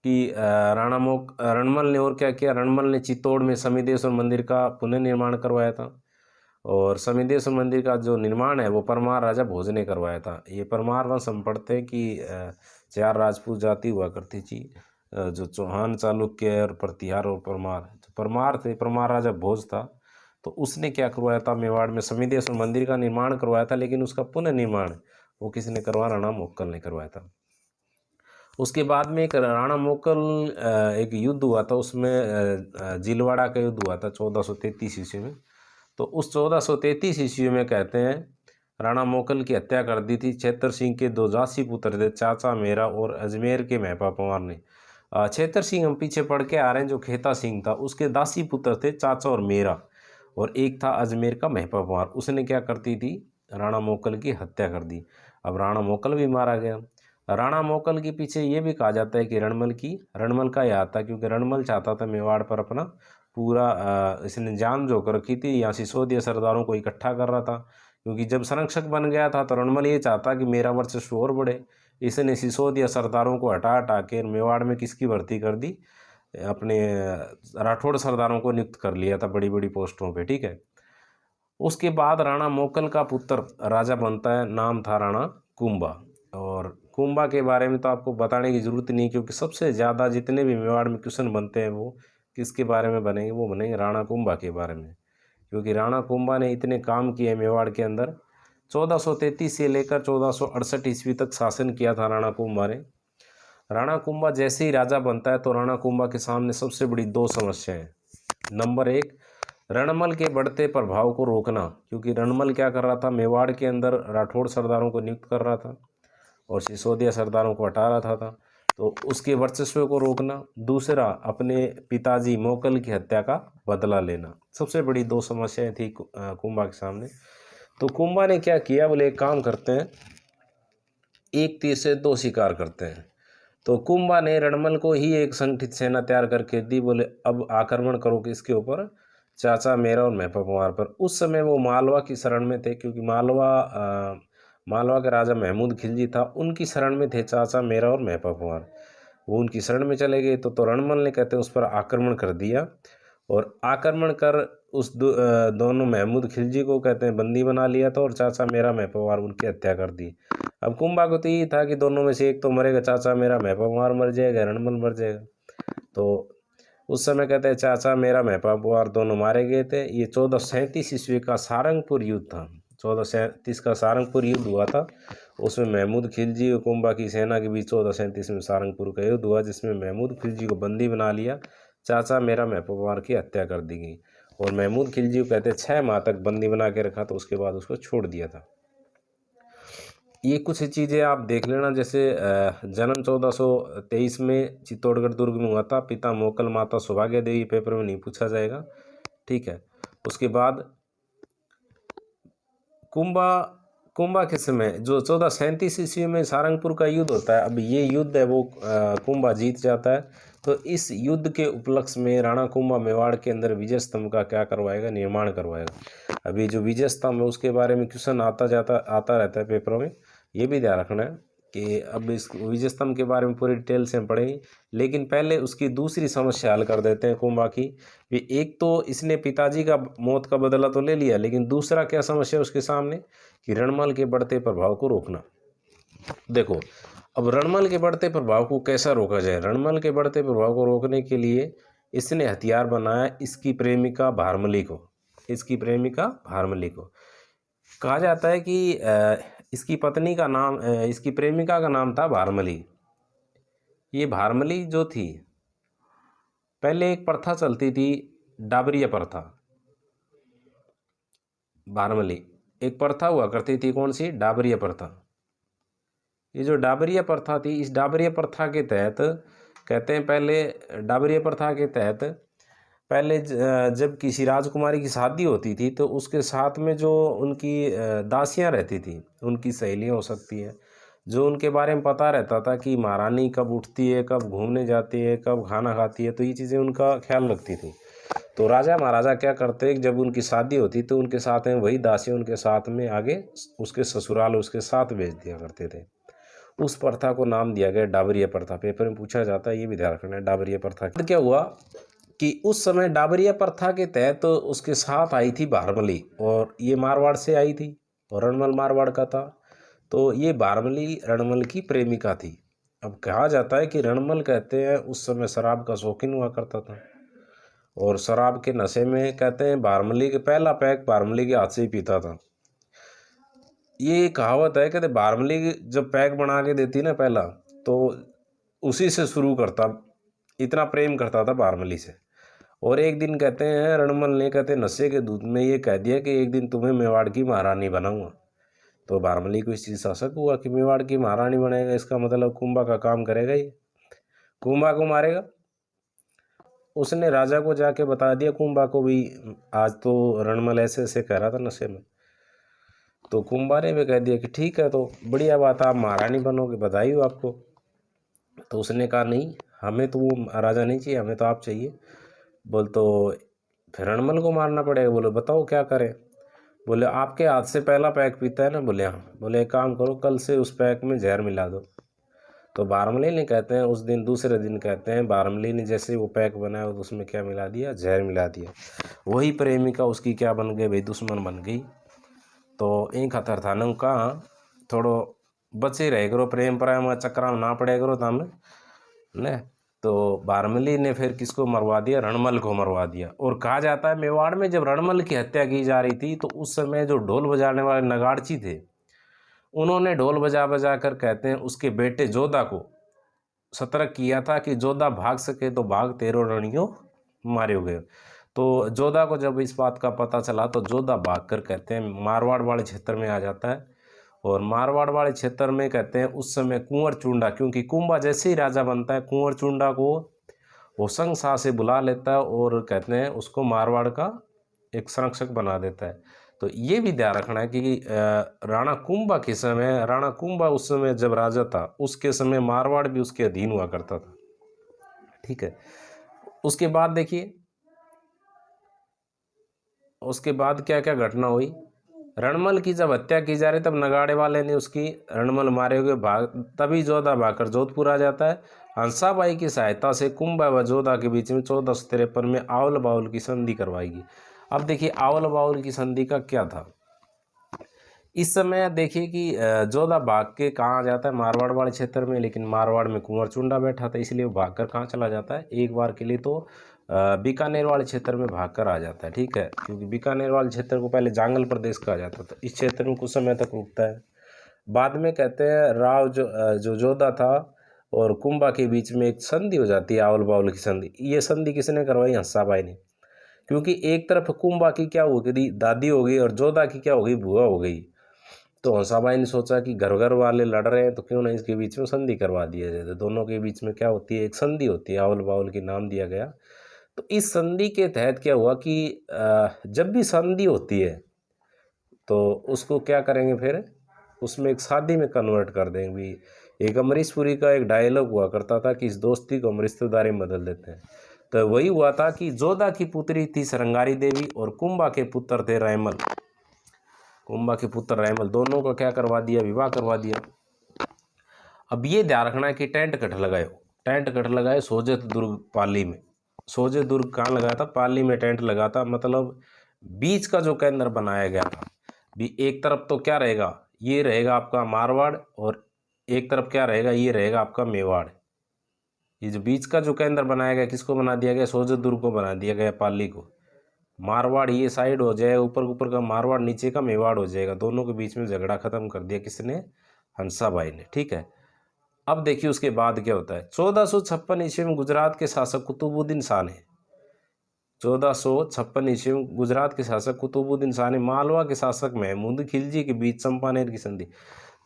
कि रणमल ने और क्या किया, रणमल ने चित्तौड़ में शमिदेश्वर मंदिर का पुनर्निर्माण करवाया था। और शमिदेश्वर मंदिर का जो निर्माण है वो परमार राजा भोज ने करवाया था। ये परमार वंश हम पढ़ते हैं कि 4 राजपूत जाति हुआ करती थी, जो चौहान, चालुक्य और प्रतिहार और परमार। जो परमार थे, परमार राजा भोज था, तो उसने क्या करवाया था, मेवाड़ में शमिदेश्वर मंदिर का निर्माण करवाया था, लेकिन उसका पुनर्निर्माण वो किसने करवाया, राणा मोकल ने करवाया था। उसके बाद में एक राणा मोकल एक युद्ध हुआ था, उसमें जिलवाड़ा का युद्ध हुआ था 1433 ईस्वी में। तो उस 1433 ईस्वी में कहते हैं राणा मोकल की हत्या कर दी थी छेतर सिंह के 2 जासी पुत्र थे, चाचा मेरा और अजमेर के महपा पंवार ने। छेतर सिंह हम पीछे पढ़ के आ रहे हैं, जो खेता सिंह था उसके दासी पुत्र थे चाचा और मेरा, और एक था अजमेर का महपा पंवार। उसने क्या करती थी, राणा मोकल की हत्या कर दी। अब राणा मोकल भी मारा गया। राणा मोकल के पीछे ये भी कहा जाता है कि रणमल का याद था, क्योंकि रणमल चाहता था मेवाड़ पर अपना पूरा इसने जान जो कर रखी थी, यहाँ सिसोदिया सरदारों को इकट्ठा कर रहा था, क्योंकि जब संरक्षक बन गया था तो रणमल ये चाहता कि मेरा वर्चस्व और बढ़े। इसने सिसोदिया सरदारों को हटा हटा के मेवाड़ में किसकी भर्ती कर दी, अपने राठौड़ सरदारों को नियुक्त कर लिया था बड़ी बड़ी पोस्टों पे, ठीक है। उसके बाद राणा मोकल का पुत्र राजा बनता है, नाम था राणा कुंभा। और कुंभा के बारे में तो आपको बताने की ज़रूरत नहीं, क्योंकि सबसे ज़्यादा जितने भी मेवाड़ में क्वेश्चन बनते हैं वो किसके बारे में बनेंगे, वो बनेंगे राणा कुंभा के बारे में, क्योंकि राणा कुंभा ने इतने काम किए मेवाड़ के अंदर। 1433 से लेकर 1468 ईस्वी तक शासन किया था राणा कुंभा ने। राणा कुंभा जैसे ही राजा बनता है तो राणा कुंभा के सामने सबसे बड़ी 2 समस्याएं हैं। नंबर 1, रणमल के बढ़ते प्रभाव को रोकना, क्योंकि रणमल क्या कर रहा था, मेवाड़ के अंदर राठौड़ सरदारों को नियुक्त कर रहा था और सिसोदिया सरदारों को हटा रहा था, तो उसके वर्चस्व को रोकना। दूसरा, अपने पिताजी मोकल की हत्या का बदला लेना। सबसे बड़ी 2 समस्याएं थी कुंभा के सामने। तो कुंभा ने क्या किया, बोले एक काम करते हैं, एक तीर से 2 शिकार करते हैं। तो कुंभा ने रणमल को ही एक संगठित सेना तैयार करके दी, बोले अब आक्रमण करो किसके ऊपर, चाचा मेरा और महपा पंवार पर। उस समय वो मालवा की शरण में थे, क्योंकि मालवा के राजा महमूद खिलजी था, उनकी शरण में थे चाचा मेरा और महपा पंवार। वो उनकी शरण में चले गए तो रणमल ने कहते हैं उस पर आक्रमण कर दिया, और आक्रमण कर उस दोनों महमूद खिलजी को कहते हैं बंदी बना लिया था, और चाचा मेरा महपा पंवार उनकी हत्या कर दी। अब कुंभा को तो ये था कि दोनों में से एक तो मरेगा, चाचा मेरा महपा पंवार मर जाएगा, रणमल मर जाएगा। तो उस समय कहते हैं चाचा मेरा महपा पंवार दोनों मारे गए थे। ये 1437 ईस्वी का सारंगपुर युद्ध था। 1437 का सारंगपुर युद्ध हुआ था। उसमें महमूद खिलजी और कुंभा की सेना के बीच 1437 में सारंगपुर का युद्ध हुआ, जिसमें महमूद खिलजी को बंदी बना लिया, चाचा मेरा महपा पंवार की हत्या कर दी गई। और महमूद खिलजी को कहते 6 माह तक बंदी बना के रखा, तो उसके बाद उसको छोड़ दिया था। ये कुछ चीज़ें आप देख लेना, जैसे जन्म 1423 में चित्तौड़गढ़ दुर्ग में हुआ था, पिता मोकल माता सौभाग्य देवी, पेपर में नहीं पूछा जाएगा, ठीक है। उसके बाद कुंभा के समय जो 1437 ईस्वी में सारंगपुर का युद्ध होता है, अब ये युद्ध है वो कुंभा जीत जाता है। तो इस युद्ध के उपलक्ष्य में राणा कुंभा मेवाड़ के अंदर विजय स्तंभ का क्या करवाएगा, निर्माण करवाएगा। अभी जो विजय स्तंभ है उसके बारे में क्वेश्चन आता रहता है पेपरों में, ये भी ध्यान रखना है कि अब इस विजय स्तंभ के बारे में पूरी डिटेल से हम पढ़ेंगे। लेकिन पहले उसकी दूसरी समस्या हल कर देते हैं कुंभा की। एक तो इसने पिताजी का मौत का बदला तो ले लिया, लेकिन दूसरा क्या समस्या उसके सामने, कि रणमल के बढ़ते प्रभाव को रोकना। देखो, अब रणमल के बढ़ते प्रभाव को कैसा रोका जाए। रणमल के बढ़ते प्रभाव को रोकने के लिए इसने हथियार बनाया इसकी प्रेमिका भारमली को। इसकी प्रेमिका भारमली को कहा जाता है कि इसकी पत्नी का नाम, इसकी प्रेमिका का नाम था भारमली। ये भारमली जो थी, पहले एक प्रथा चलती थी, डाबरिया प्रथा। भारमली एक प्रथा हुआ करती थी, कौन सी, डाबरिया प्रथा। ये जो डाबरिया प्रथा थी, इस डाबरिया प्रथा के तहत कहते हैं, पहले डाबरिया प्रथा के तहत पहले जब किसी राजकुमारी की शादी होती थी तो उसके साथ में जो उनकी दासियां रहती थी, उनकी सहेलियां हो सकती है, जो उनके बारे में पता रहता था कि महारानी कब उठती है, कब घूमने जाती है, कब खाना खाती है, तो ये चीज़ें उनका ख्याल रखती थी। तो राजा महाराजा क्या करते, जब उनकी शादी होती तो उनके साथ में वही दासियां उनके साथ में आगे उसके ससुराल उसके साथ भेज दिया करते थे। उस प्रथा को नाम दिया गया डाबरिया प्रथा। पेपर में पूछा जाता है, ये भी ध्यान रखना है डाबरिया प्रथा। क्या हुआ कि उस समय डाबरिया प्रथा के तहत तो उसके साथ आई थी भारमली, और ये मारवाड़ से आई थी और रणमल मारवाड़ का था। तो ये भारमली रणमल की प्रेमिका थी। अब कहा जाता है कि रणमल कहते हैं उस समय शराब का शौकीन हुआ करता था, और शराब के नशे में कहते हैं भारमली के पहला पैक भारमली के हाथ से ही पीता था। ये कहावत है, कहते भारमली जब पैक बना के देती ना पहला, तो उसी से शुरू करता, इतना प्रेम करता था भारमली से। और एक दिन कहते हैं रणमल ने कहते नशे के दूध में ये कह दिया कि एक दिन तुम्हें मेवाड़ की महारानी बनाऊंगा। तो बारमली को इस चीज़ का शक हुआ कि मेवाड़ की महारानी बनेगा, इसका मतलब कुंभा का काम करेगा, ये कुंभा को मारेगा। उसने राजा को जाके बता दिया कुंभा को भी, आज तो रणमल ऐसे ऐसे कह रहा था नशे में। तो कुंभा ने भी कह दिया कि ठीक है, तो बढ़िया बात, आप महारानी बनोगे, बधाई हो आपको। तो उसने कहा नहीं, हमें तो वो राजा नहीं चाहिए, हमें तो आप चाहिए। बोल तो फिर रणमल को मारना पड़ेगा। बोले बताओ क्या करें। बोले आपके हाथ से पहला पैक पीता है ना। बोले हाँ। बोले एक काम करो, कल से उस पैक में जहर मिला दो। तो बारमली ने कहते हैं उस दिन दूसरे दिन कहते हैं बारमली ने जैसे वो पैक बनाया तो उसमें क्या मिला दिया, जहर मिला दिया। वही प्रेमिका उसकी क्या बन गई भाई, दुश्मन बन गई। तो इन खतर था न का थोड़ो बचे रहे करो, प्रेम प्रेम चक्कर में ना पड़े करो तम ने। तो बारमली ने फिर किसको मरवा दिया, रणमल को मरवा दिया। और कहा जाता है मेवाड़ में जब रणमल की हत्या की जा रही थी तो उस समय जो ढोल बजाने वाले नगाड़ची थे, उन्होंने ढोल बजा बजा कर कहते हैं उसके बेटे जोधा को सतर्क किया था कि जोधा भाग सके तो भाग, तेरो रणियों मारे गए। तो जोधा को जब इस बात का पता चला तो जोधा भाग कर कहते हैं मारवाड़ वाले क्षेत्र में आ जाता है। और मारवाड़ वाले क्षेत्र में कहते हैं उस समय कुंवर चुंडा, क्योंकि कुंभा जैसे ही राजा बनता है कुंवर चुंडा को वो संग शाह से बुला लेता है और कहते हैं उसको मारवाड़ का एक संरक्षक बना देता है। तो ये भी ध्यान रखना है कि राणा कुंभा के समय, राणा कुंभा उस समय जब राजा था उसके समय मारवाड़ भी उसके अधीन हुआ करता था। ठीक है, उसके बाद देखिए उसके बाद क्या क्या घटना हुई। रणमल की जब हत्या की जा रही तब नगाड़े वाले ने उसकी रणमल मारे हुए भाग, तभी जोधा भागकर जोधपुर आ जाता है। हंसाबाई की सहायता से कुंभा व जोधा के बीच में 1453 में आवल बाउल की संधि करवाएगी। अब देखिए आवल बाउल की संधि का क्या था। इस समय देखिए कि जोधा भाग के कहाँ आ जाता है, मारवाड़ वाले क्षेत्र में, लेकिन मारवाड़ में कुंवर चुंडा बैठा था इसलिए वो भागकर कहाँ चला जाता है, एक बार के लिए तो बीकानेर वाले क्षेत्र में भागकर आ जाता है। ठीक है, क्योंकि बीकानेर वाले क्षेत्र को पहले जांगल प्रदेश कहा जाता था, इस क्षेत्र में कुछ समय तक रुकता है। बाद में कहते हैं राव जो जोधा था और कुंभा के बीच में एक संधि हो जाती है, आवल बाउल की संधि। ये संधि किसने करवाई, हंसाबाई ने। क्योंकि एक तरफ कुंभा की क्या हो गई, दादी हो गई, और जोधा की क्या हो गई, बुआ हो गई। तो हंसाबाई ने सोचा कि घर घर वाले लड़ रहे हैं तो क्यों ना इसके बीच में संधि करवा दिया जाए। तो दोनों के बीच में क्या होती है, एक संधि होती है, आवल बाउल की नाम दिया गया। तो इस संधि के तहत क्या हुआ कि जब भी संधि होती है तो उसको क्या करेंगे, फिर उसमें एक शादी में कन्वर्ट कर देंगे भी। एक अमरीश पुरी का एक डायलॉग हुआ करता था कि इस दोस्ती को हम रिश्तेदारी में बदल देते हैं। तो वही हुआ था कि जोधा की पुत्री थी सरंगारी देवी और कुंभा के पुत्र थे रैमल। कुंभा के पुत्र रैमल दोनों का क्या करवा दिया, विवाह करवा दिया। अब ये ध्यान रखना है कि टेंट कट लगाए, टेंट कट लगाए सोजत दुर्ग पाली में। सोजत दुर्ग कहाँ लगाया था, पाली में टेंट लगा था। मतलब बीच का जो केंद्र बनाया गया था भी, एक तरफ तो क्या रहेगा, ये रहेगा आपका मारवाड़, और एक तरफ क्या रहेगा, ये रहेगा आपका मेवाड़। ये जो बीच का जो केंद्र बनाया गया किसको बना दिया गया, सोजत दुर्ग को बना दिया गया, पाली को। मारवाड़ ये साइड हो जाएगा, ऊपर ऊपर का मारवाड़, नीचे का मेवाड़ हो जाएगा। दोनों के बीच में झगड़ा खत्म कर दिया किसने, हंसाबाई ने। ठीक है, अब देखिए उसके बाद क्या होता है। 1456 ईस्वी में गुजरात के शासक कुतुबुद्दीन शाह ने 1456 ईस्वी में गुजरात के शासक कुतुबुद्दीन शाह ने मालवा के शासक महमूद खिलजी के बीच चंपानेर की संधि।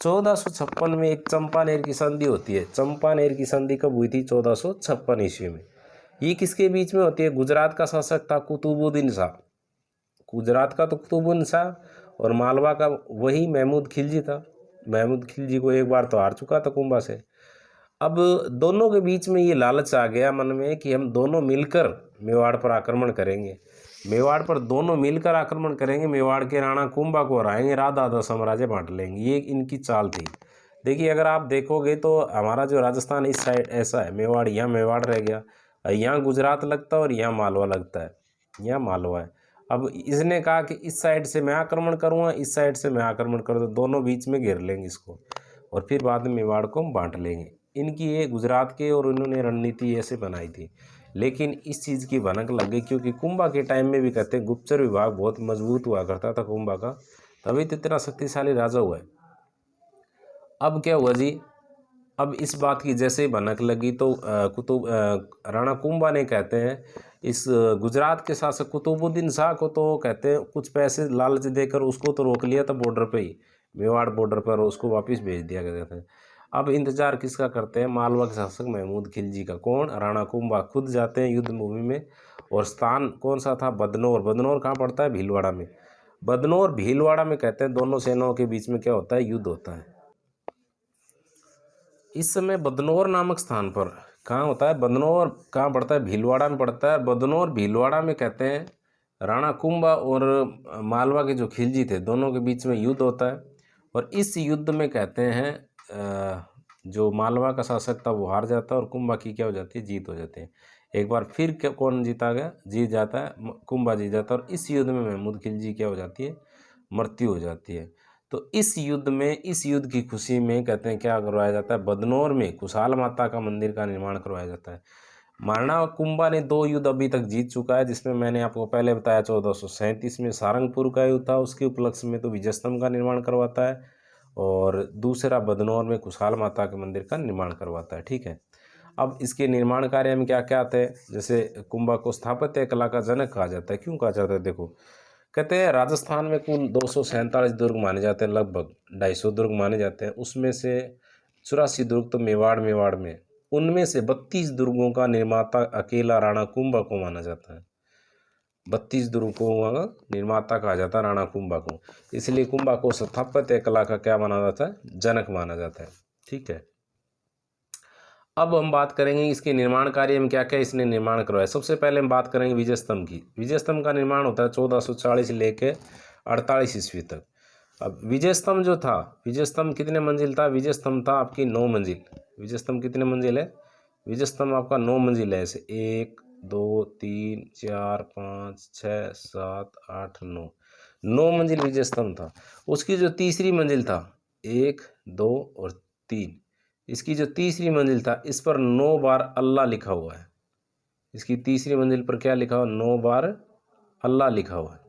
1456 में एक चंपानेर की संधि होती है। चंपानेर की संधि कब हुई थी, 1456 ईस्वी में। ये किसके बीच में होती है, गुजरात का शासक था कुतुबुद्दीन शाह, गुजरात का तो कुतुबुद्दीन शाह, और मालवा का वही महमूद खिलजी था। महमूद खिलजी को एक बार तो हार चुका था कुंभा से। अब दोनों के बीच में ये लालच आ गया मन में कि हम दोनों मिलकर मेवाड़ पर आक्रमण करेंगे, मेवाड़ पर दोनों मिलकर आक्रमण करेंगे, मेवाड़ के राणा कुंभा को हराएंगे, राधा आधा साम्राज्य बांट लेंगे। ये इनकी चाल थी। देखिए अगर आप देखोगे तो हमारा जो राजस्थान इस साइड ऐसा है, मेवाड़ यहाँ मेवाड़ रह गया, यहाँ गुजरात लगता है और यहाँ मालवा लगता है, यहाँ मालवा है। अब इसने कहा कि इस साइड से मैं आक्रमण करूँगा, इस साइड से मैं आक्रमण करूँ, तो दोनों बीच में घेर लेंगे इसको और फिर बाद में मेवाड़ को हम बांट लेंगे। इनकी ये गुजरात के और इन्होंने रणनीति ऐसे बनाई थी। लेकिन इस चीज़ की भनक लग गई क्योंकि कुंभा के टाइम में भी कहते हैं गुप्तचर विभाग बहुत मजबूत हुआ करता था कुंभा का, तभी तो इतना शक्तिशाली राजा हुआ है। अब क्या हुआ जी, अब इस बात की जैसे ही भनक लगी तो राणा कुंभा ने कहते हैं इस गुजरात के शासक कुतुबुद्दीन शाह को तो कहते हैं कुछ पैसे लालच देकर उसको तो रोक लिया था बॉर्डर पे ही, मेवाड़ बॉर्डर पर, उसको वापस भेज दिया गया था। अब इंतजार किसका करते हैं? मालवा के शासक महमूद खिलजी का। कौन? राणा कुंभा खुद जाते हैं युद्ध भूमि में। और स्थान कौन सा था? बदनौर। बदनौर कहाँ पड़ता है? भीलवाड़ा में। बदनौर भीलवाड़ा में कहते हैं दोनों सेनाओं के बीच में क्या होता है? युद्ध होता है। इस समय बदनौर नामक स्थान पर कहाँ होता है? बदनौर कहाँ पड़ता है? भीलवाड़ा में पड़ता है। बदनौर भीलवाड़ा में कहते हैं राणा कुंभा और मालवा के जो खिलजी थे दोनों के बीच में युद्ध होता है। और इस युद्ध में कहते हैं जो मालवा का शासक था वो हार जाता है और कुंभा की क्या हो जाती है? जीत हो जाती है। एक बार फिर कौन जीता गया? जीत जाता है, कुंभा जीत जाता है। और इस युद्ध में महमूद खिलजी क्या हो जाती है? मृत्यु हो जाती है। तो इस युद्ध की खुशी में कहते हैं क्या करवाया जाता है? बदनौर में कुशाल माता का मंदिर का निर्माण करवाया जाता है। राणा कुंभा ने 2 युद्ध अभी तक जीत चुका है, जिसमें मैंने आपको पहले बताया 1437 में सारंगपुर का युद्ध था, उसके उपलक्ष्य में तो विजय स्तंभ का निर्माण करवाता है, और दूसरा बदनौर में कुशाल माता के मंदिर का निर्माण करवाता है। ठीक है। अब इसके निर्माण कार्य में क्या क्या आते हैं? जैसे कुंभा को स्थापत्य कला का जनक कहा जाता है। क्यों कहा जाता है? देखो, कहते हैं राजस्थान में कुल 247 दुर्ग माने जाते हैं, लगभग 250 दुर्ग माने जाते हैं। उसमें से 84 दुर्ग तो मेवाड़ में, उनमें से 32 दुर्गों का निर्माता अकेला राणा कुंभा को माना जाता है। 32 दुर्गों का निर्माता कहा जाता है राणा कुंभा को, इसलिए कुंभा को स्थापत्य कला का क्या माना जाता है? जनक माना जाता है। ठीक है। अब हम बात करेंगे इसके निर्माण कार्य में क्या क्या इसने निर्माण करवाया। सबसे पहले हम बात करेंगे विजय स्तंभ की। विजय स्तंभ का निर्माण होता है 1440 लेके 48 ईस्वी तक। अब विजय स्तंभ जो था, विजय स्तंभ कितने मंजिल था? विजय स्तंभ था आपकी 9 मंजिल। विजय स्तंभ कितने मंजिल है? विजय स्तंभ आपका 9 मंजिल है। ऐसे 1 2 3 4 5 6 7 8 9, 9 मंजिल विजय स्तंभ था। उसकी जो तीसरी मंजिल था, 1 2 और 3, इसकी जो तीसरी मंजिल था इस पर 9 बार अल्लाह लिखा हुआ है। इसकी तीसरी मंजिल पर क्या लिखा हुआ? 9 बार अल्लाह लिखा हुआ है।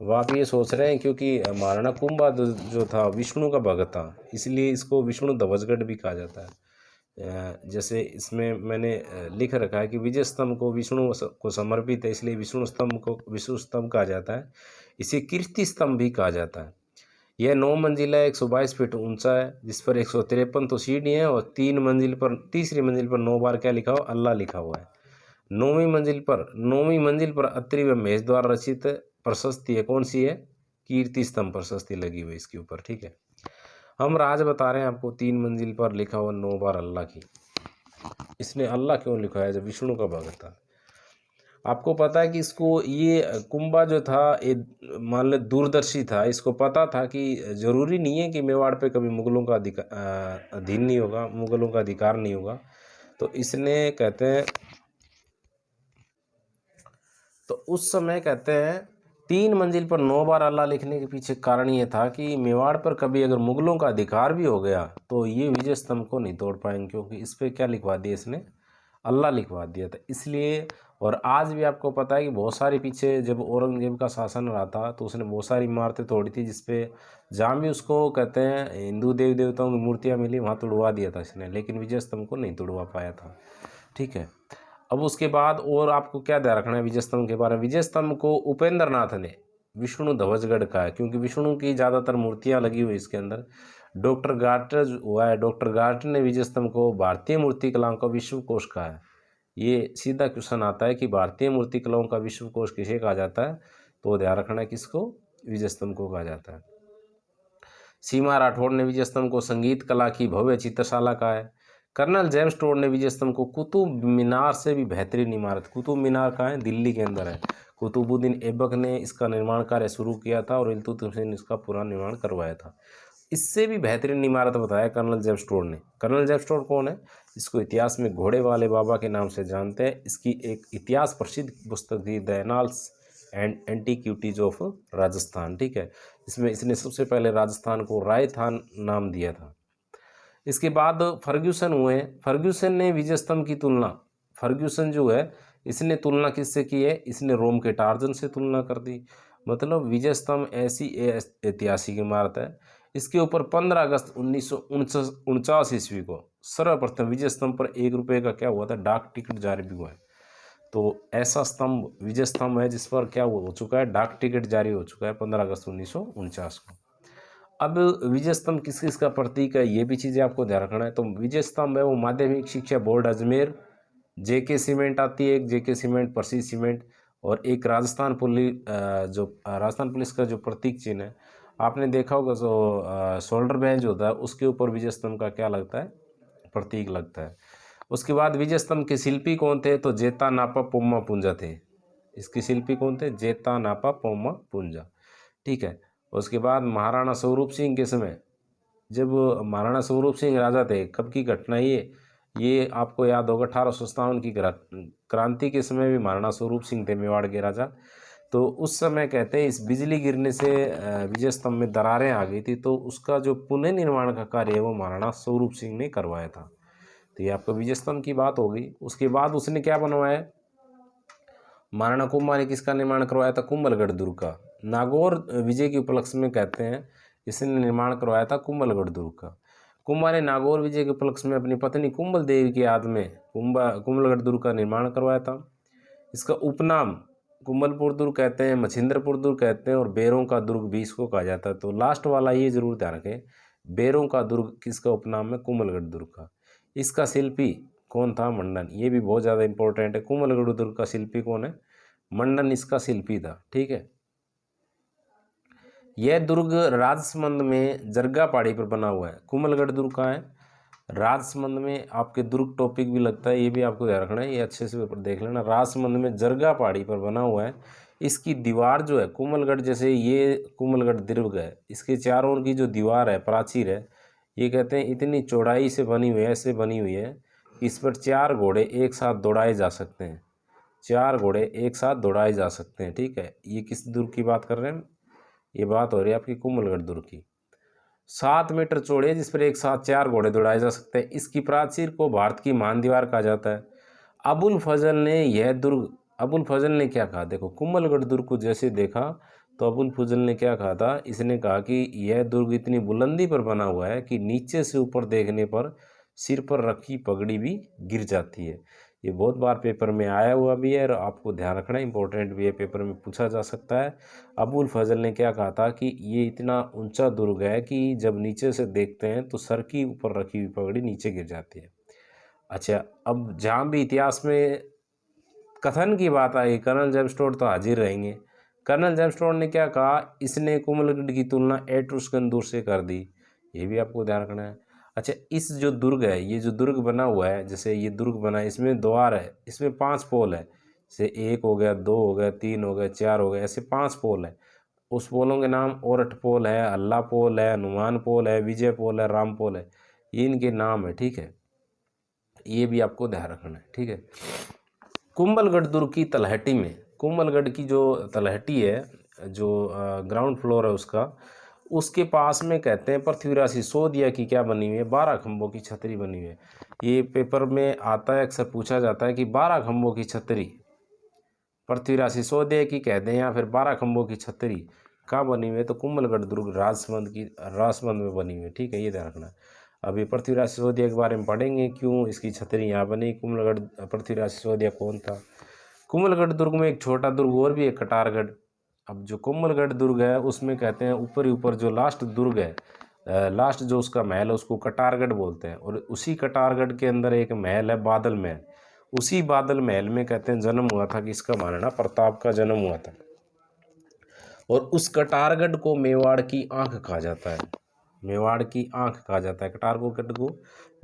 अब आप ये सोच रहे हैं क्योंकि महाराणा कुंभा जो था विष्णु का भक्त था, इसलिए इसको विष्णु ध्वजगढ़ भी कहा जाता है। जैसे इसमें मैंने लिख रखा है कि विजय स्तंभ को विष्णु को समर्पित है, इसलिए विष्णु स्तंभ को विष्णु स्तंभ कहा जाता है। इसे कीर्ति स्तंभ भी कहा जाता है। यह 9 मंजिला 122 फीट ऊंचा है, जिस पर 153 तो सीढ़ी है, और तीसरी मंजिल पर 9 बार क्या लिखा हुआ? अल्लाह लिखा हुआ है। 9वीं मंजिल पर अत्रि व महेश द्वारा रचित प्रशस्ति है। कौन सी है? कीर्ति स्तंभ प्रशस्ति लगी हुई इसके ऊपर। ठीक है। हम राज बता रहे हैं आपको 3 मंजिल पर लिखा हुआ 9 बार अल्लाह की। इसने अल्लाह क्यों लिखा है? जब विष्णु का भक्त था। आपको पता है कि इसको ये कुंभा जो था ये मान लो दूरदर्शी था, इसको पता था कि जरूरी नहीं है कि मेवाड़ पे कभी मुगलों का अधीन नहीं होगा, मुगलों का अधिकार नहीं होगा। तो इसने कहते हैं, तो उस समय कहते हैं 3 मंजिल पर 9 बार अल्लाह लिखने के पीछे कारण ये था कि मेवाड़ पर कभी अगर मुगलों का अधिकार भी हो गया तो ये विजय स्तंभ को नहीं तोड़ पाएंगे, क्योंकि इस पर क्या लिखवा दिया इसने? अल्लाह लिखवा दिया था। इसलिए, और आज भी आपको पता है कि बहुत सारी पीछे जब औरंगजेब का शासन रहा था तो उसने बहुत सारी इमारतें तोड़ी थी, जिसपे जहाँ भी उसको कहते हैं हिंदू देवी देवताओं की मूर्तियाँ मिली वहाँ तोड़वा दिया था इसने, लेकिन विजय स्तंभ को नहीं तोड़वा पाया था। ठीक है। अब उसके बाद और आपको क्या ध्यान रखना है विजय स्तंभ के बारे में? विजय स्तंभ को उपेंद्र नाथ ने विष्णु ध्वजगढ़ का है, क्योंकि विष्णु की ज़्यादातर मूर्तियाँ लगी हुई इसके अंदर। डॉक्टर गार्टर हुआ है, डॉक्टर गार्टर ने विजय स्तंभ को भारतीय मूर्ति कलाओं का विश्वकोश कहा है। ये सीधा क्वेश्चन आता है कि भारतीय मूर्ति कलाओं का विश्वकोश किसे कहा जाता है? तो ध्यान रखना है किसको? विजय स्तंभ को कहा जाता है। सीमा राठौड़ ने विजय स्तंभ को संगीत कला की भव्य चित्रशाला कहा है। कर्नल जेम्स टोड ने विजय स्तंभ को कुतुब मीनार से भी बेहतरीन इमारत। कुतुब मीनार कहाँ है? दिल्ली के अंदर है। कुतुबुद्दीन ऐबक ने इसका निर्माण कार्य शुरू किया था और इल्तुतमिश ने इसका पूरा निर्माण करवाया था। इससे भी बेहतरीन इमारत बताया कर्नल जेम्स टोड ने। कर्नल जेम्स टोड कौन है? इसको इतिहास में घोड़े वाले बाबा के नाम से जानते हैं। इसकी एक इतिहास प्रसिद्ध पुस्तक थी the annals and antiquities of Rajasthan. ठीक है। इसमें इसने सबसे पहले राजस्थान को रायथान नाम दिया था। इसके बाद फर्ग्यूसन हुए। फर्ग्यूसन ने विजय स्तंभ की तुलना, फर्ग्यूसन जो है इसने तुलना किससे की है? इसने रोम के टार्जन से तुलना कर दी। मतलब विजय स्तंभ ऐसी ऐतिहासिक इमारत है, इसके ऊपर 15 अगस्त 1949 ईस्वी को सर्वप्रथम विजय स्तंभ पर 1 रुपये का क्या हुआ था, डाक टिकट जारी भी हुआ है। तो ऐसा स्तंभ विजय स्तंभ है जिस पर क्या हो चुका है, डाक टिकट जारी हो चुका है 15 अगस्त 1949 को। अब विजय स्तंभ किस किस का प्रतीक है, ये भी चीज़ें आपको ध्यान रखना है। तो विजय स्तंभ है वो माध्यमिक शिक्षा बोर्ड अजमेर, जेके सीमेंट आती है, एक जेके सीमेंट, प्रसिद्ध सीमेंट, और एक राजस्थान पुलिस, जो राजस्थान पुलिस का जो प्रतीक चिन्ह है आपने देखा होगा, जो शोल्डर बैज होता है उसके ऊपर विजय स्तंभ का क्या लगता है, प्रतीक लगता है। उसके बाद विजय स्तंभ के शिल्पी कौन थे, तो जेता नापा पोम्मा पुंजा थे। इसके शिल्पी कौन थे, जेता नापा पोम्मा पुंजा, ठीक है। उसके बाद महाराणा स्वरूप सिंह के समय, जब महाराणा स्वरूप सिंह राजा थे, कब की घटना ये आपको याद होगा 1857 की क्रांति के समय भी महाराणा स्वरूप सिंह थे मेवाड़ के राजा। तो उस समय कहते हैं इस बिजली गिरने से विजय स्तंभ में दरारें आ गई थी, तो उसका जो पुनः निर्माण का कार्य है वो महाराणा स्वरूप सिंह ने करवाया था। तो ये आपको विजय स्तंभ की बात हो गई। उसके बाद उसने क्या बनवाया, महाराणा कुंभा ने किसका निर्माण करवाया था, कुंभलगढ़ दुर्ग का। नागौर विजय के उपलक्ष्य में कहते हैं इसने निर्माण करवाया था कुंभलगढ़ दुर्ग का। कुंभा ने नागौर विजय के उपलक्ष्य में अपनी पत्नी कुंभल देवी की याद में कुंभलगढ़ दुर्ग का निर्माण करवाया था। इसका उपनाम कुंभलपुर दुर्ग कहते हैं, मछिंद्रपुर दुर्ग कहते हैं, और बेरों का दुर्ग भी इसको कहा जाता है। तो लास्ट वाला ये जरूर ध्यान रखें, बेरों का दुर्ग किसका उपनाम है, कुंभलगढ़ दुर्ग का। इसका शिल्पी कौन था, मंडन। ये भी बहुत ज़्यादा इंपॉर्टेंट है, कुंभलगढ़ दुर्ग का शिल्पी कौन है, मंडन इसका शिल्पी था, ठीक है। यह दुर्ग राजसमंद में जरगा पहाड़ी पर बना हुआ है। कुंभलगढ़ दुर्ग कहाँ है, राजसमंद में। आपके दुर्ग टॉपिक भी लगता है, ये भी आपको ध्यान रखना है, ये अच्छे से देख लेना। राजसमंद में जरगा पहाड़ी पर बना हुआ है। इसकी दीवार जो है कुंभलगढ़, जैसे ये कुंभलगढ़ दुर्ग है, इसके चारों ओर की जो दीवार है, प्राचीर है, ये कहते हैं इतनी चौड़ाई से बनी हुई है, ऐसे बनी हुई है कि इस पर 4 घोड़े एक साथ दौड़ाए जा सकते हैं। 4 घोड़े एक साथ दौड़ाए जा सकते हैं, ठीक है। ये किस दुर्ग की बात कर रहे हैं, ये बात हो रही है आपकी कुंभलगढ़ दुर्ग की। 7 मीटर चौड़े है जिस पर एक साथ 4 घोड़े दौड़ाए जा सकते हैं। इसकी प्राचीर को भारत की महान दीवार कहा जाता है। अबुल फजल ने यह दुर्ग, अबुल फजल ने क्या कहा, देखो कुंभलगढ़ दुर्ग को जैसे देखा तो अबुल फजल ने क्या कहा था, इसने कहा कि यह दुर्ग इतनी बुलंदी पर बना हुआ है कि नीचे से ऊपर देखने पर सिर पर रखी पगड़ी भी गिर जाती है। ये बहुत बार पेपर में आया हुआ भी है और आपको ध्यान रखना इंपॉर्टेंट भी है, पेपर में पूछा जा सकता है। अबुल फजल ने क्या कहा था कि ये इतना ऊंचा दुर्ग है कि जब नीचे से देखते हैं तो सर की ऊपर रखी हुई पगड़ी नीचे गिर जाती है। अच्छा, अब जहाँ भी इतिहास में कथन की बात आई, कर्नल जेम्स टोड तो हाजिर रहेंगे। कर्नल जेम्स टोड ने क्या कहा, इसने कुंभलगढ़ की तुलना एट्रुस्कन दुर्ग से कर दी, ये भी आपको ध्यान रखना है। अच्छा, इस जो दुर्ग है, ये जो दुर्ग बना हुआ है, जैसे ये दुर्ग बना है, इसमें द्वार है, इसमें 5 पोल है, जैसे 1 हो गया, 2 हो गया, 3 हो गया, 4 हो गया, ऐसे 5 पोल है। उस पोलों के नाम ओरठ पोल है, अल्लाह पोल है, हनुमान पोल है, विजय पोल है, राम पोल है, ये इनके नाम है, ठीक है। ये भी आपको ध्यान रखना है, ठीक है। कुंभलगढ़ दुर्ग की तलहटी में, कुंभलगढ़ की जो तलहटी है, जो ग्राउंड फ्लोर है उसका, उसके पास में कहते हैं पृथ्वीराज सिसोदिया की क्या बनी हुई है, 12 खंभों की छतरी बनी हुई है। ये पेपर में आता है, अक्सर पूछा जाता है कि 12 खंभों की छतरी पृथ्वीराज सिसोदिया की कह दें या फिर 12 खंभों की छतरी कहाँ बनी हुई है, तो कुंभलगढ़ दुर्ग राजसमंद में बनी हुई है, ठीक है, ये ध्यान रखना। अभी पृथ्वीराज सिसोदिया के बारे में पढ़ेंगे, क्यों इसकी छतरी यहाँ बनी, कुंभलगढ़ पृथ्वीराज सिसोदिया कौन था। कुंभलगढ़ दुर्ग में एक छोटा दुर्ग और भी है, कटारगढ़। अब जो कुंभलगढ़ दुर्ग है उसमें कहते हैं ऊपर ही ऊपर जो लास्ट दुर्ग है, लास्ट जो उसका महल है उसको कटारगढ़ बोलते हैं, और उसी कटारगढ़ के अंदर एक महल है बादल महल। उसी बादल महल में कहते हैं जन्म हुआ था किसका, महाराणा प्रताप का जन्म हुआ था। और उस कटारगढ़ को मेवाड़ की आंख कहा जाता है, मेवाड़ की आंख कहा जाता है। कटारगढ़ को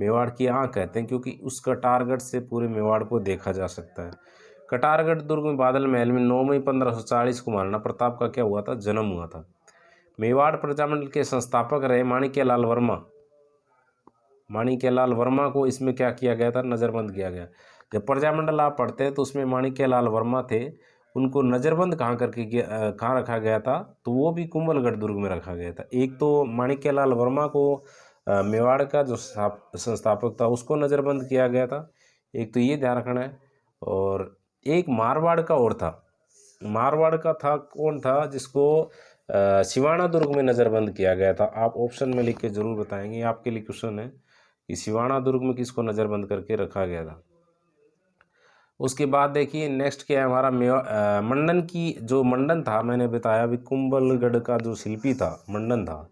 मेवाड़ की आंख कहते हैं क्योंकि उस कटारगढ़ से पूरे मेवाड़ को देखा जा सकता है। कटारगढ़ दुर्ग में बादल महल में 9 मई 1540 को महाराणा प्रताप का क्या हुआ था, जन्म हुआ था। मेवाड़ प्रजामंडल के संस्थापक रहे माणिक्यलाल वर्मा। माणिक्यलाल वर्मा को इसमें क्या किया गया था, नज़रबंद किया गया। जब प्रजामंडल आप पढ़ते हैं तो उसमें माणिक्यलाल वर्मा थे, उनको नज़रबंद कहाँ रखा गया था, तो वो भी कुंभलगढ़ दुर्ग में रखा गया था। एक तो माणिक्यलाल वर्मा को मेवाड़ का जो संस्थापक था उसको नज़रबंद किया गया था, एक तो ये ध्यान रखना है। और एक मारवाड़ का और था, मारवाड़ का था, कौन था, जिसको सिवाना दुर्ग में नज़रबंद किया गया था। आप ऑप्शन में लिख के ज़रूर बताएंगे, आपके लिए क्वेश्चन है कि सिवाना दुर्ग में किसको नज़रबंद करके रखा गया था। उसके बाद देखिए नेक्स्ट क्या है हमारा मंडन की जो मंडन था, मैंने बताया अभी कुंभलगढ़ का जो शिल्पी था मंडन था,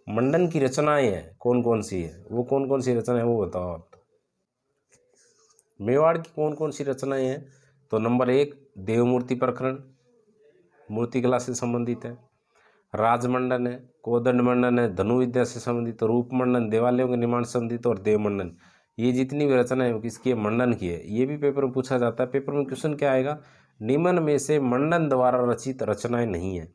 मंडन की रचनाएं हैं कौन कौन सी है, वो कौन कौन सी रचनाएं वो बताओ आप। मेवाड़ की कौन कौन सी रचनाएं हैं, तो नंबर 1 देवमूर्ति प्रकरण, मूर्तिकला से संबंधित है। राजमंडन है, कोदंड मंडन है, धनु विद्या से संबंधित, रूप मंडन देवालयों के निर्माण से संबंधित, और देव मंडन, ये जितनी भी रचना है वो किसकी है, मंडन की है। ये भी पेपर में पूछा जाता है। पेपर में क्वेश्चन क्या आएगा, निम्न में से मंडन द्वारा रचित रचनाएं नहीं है,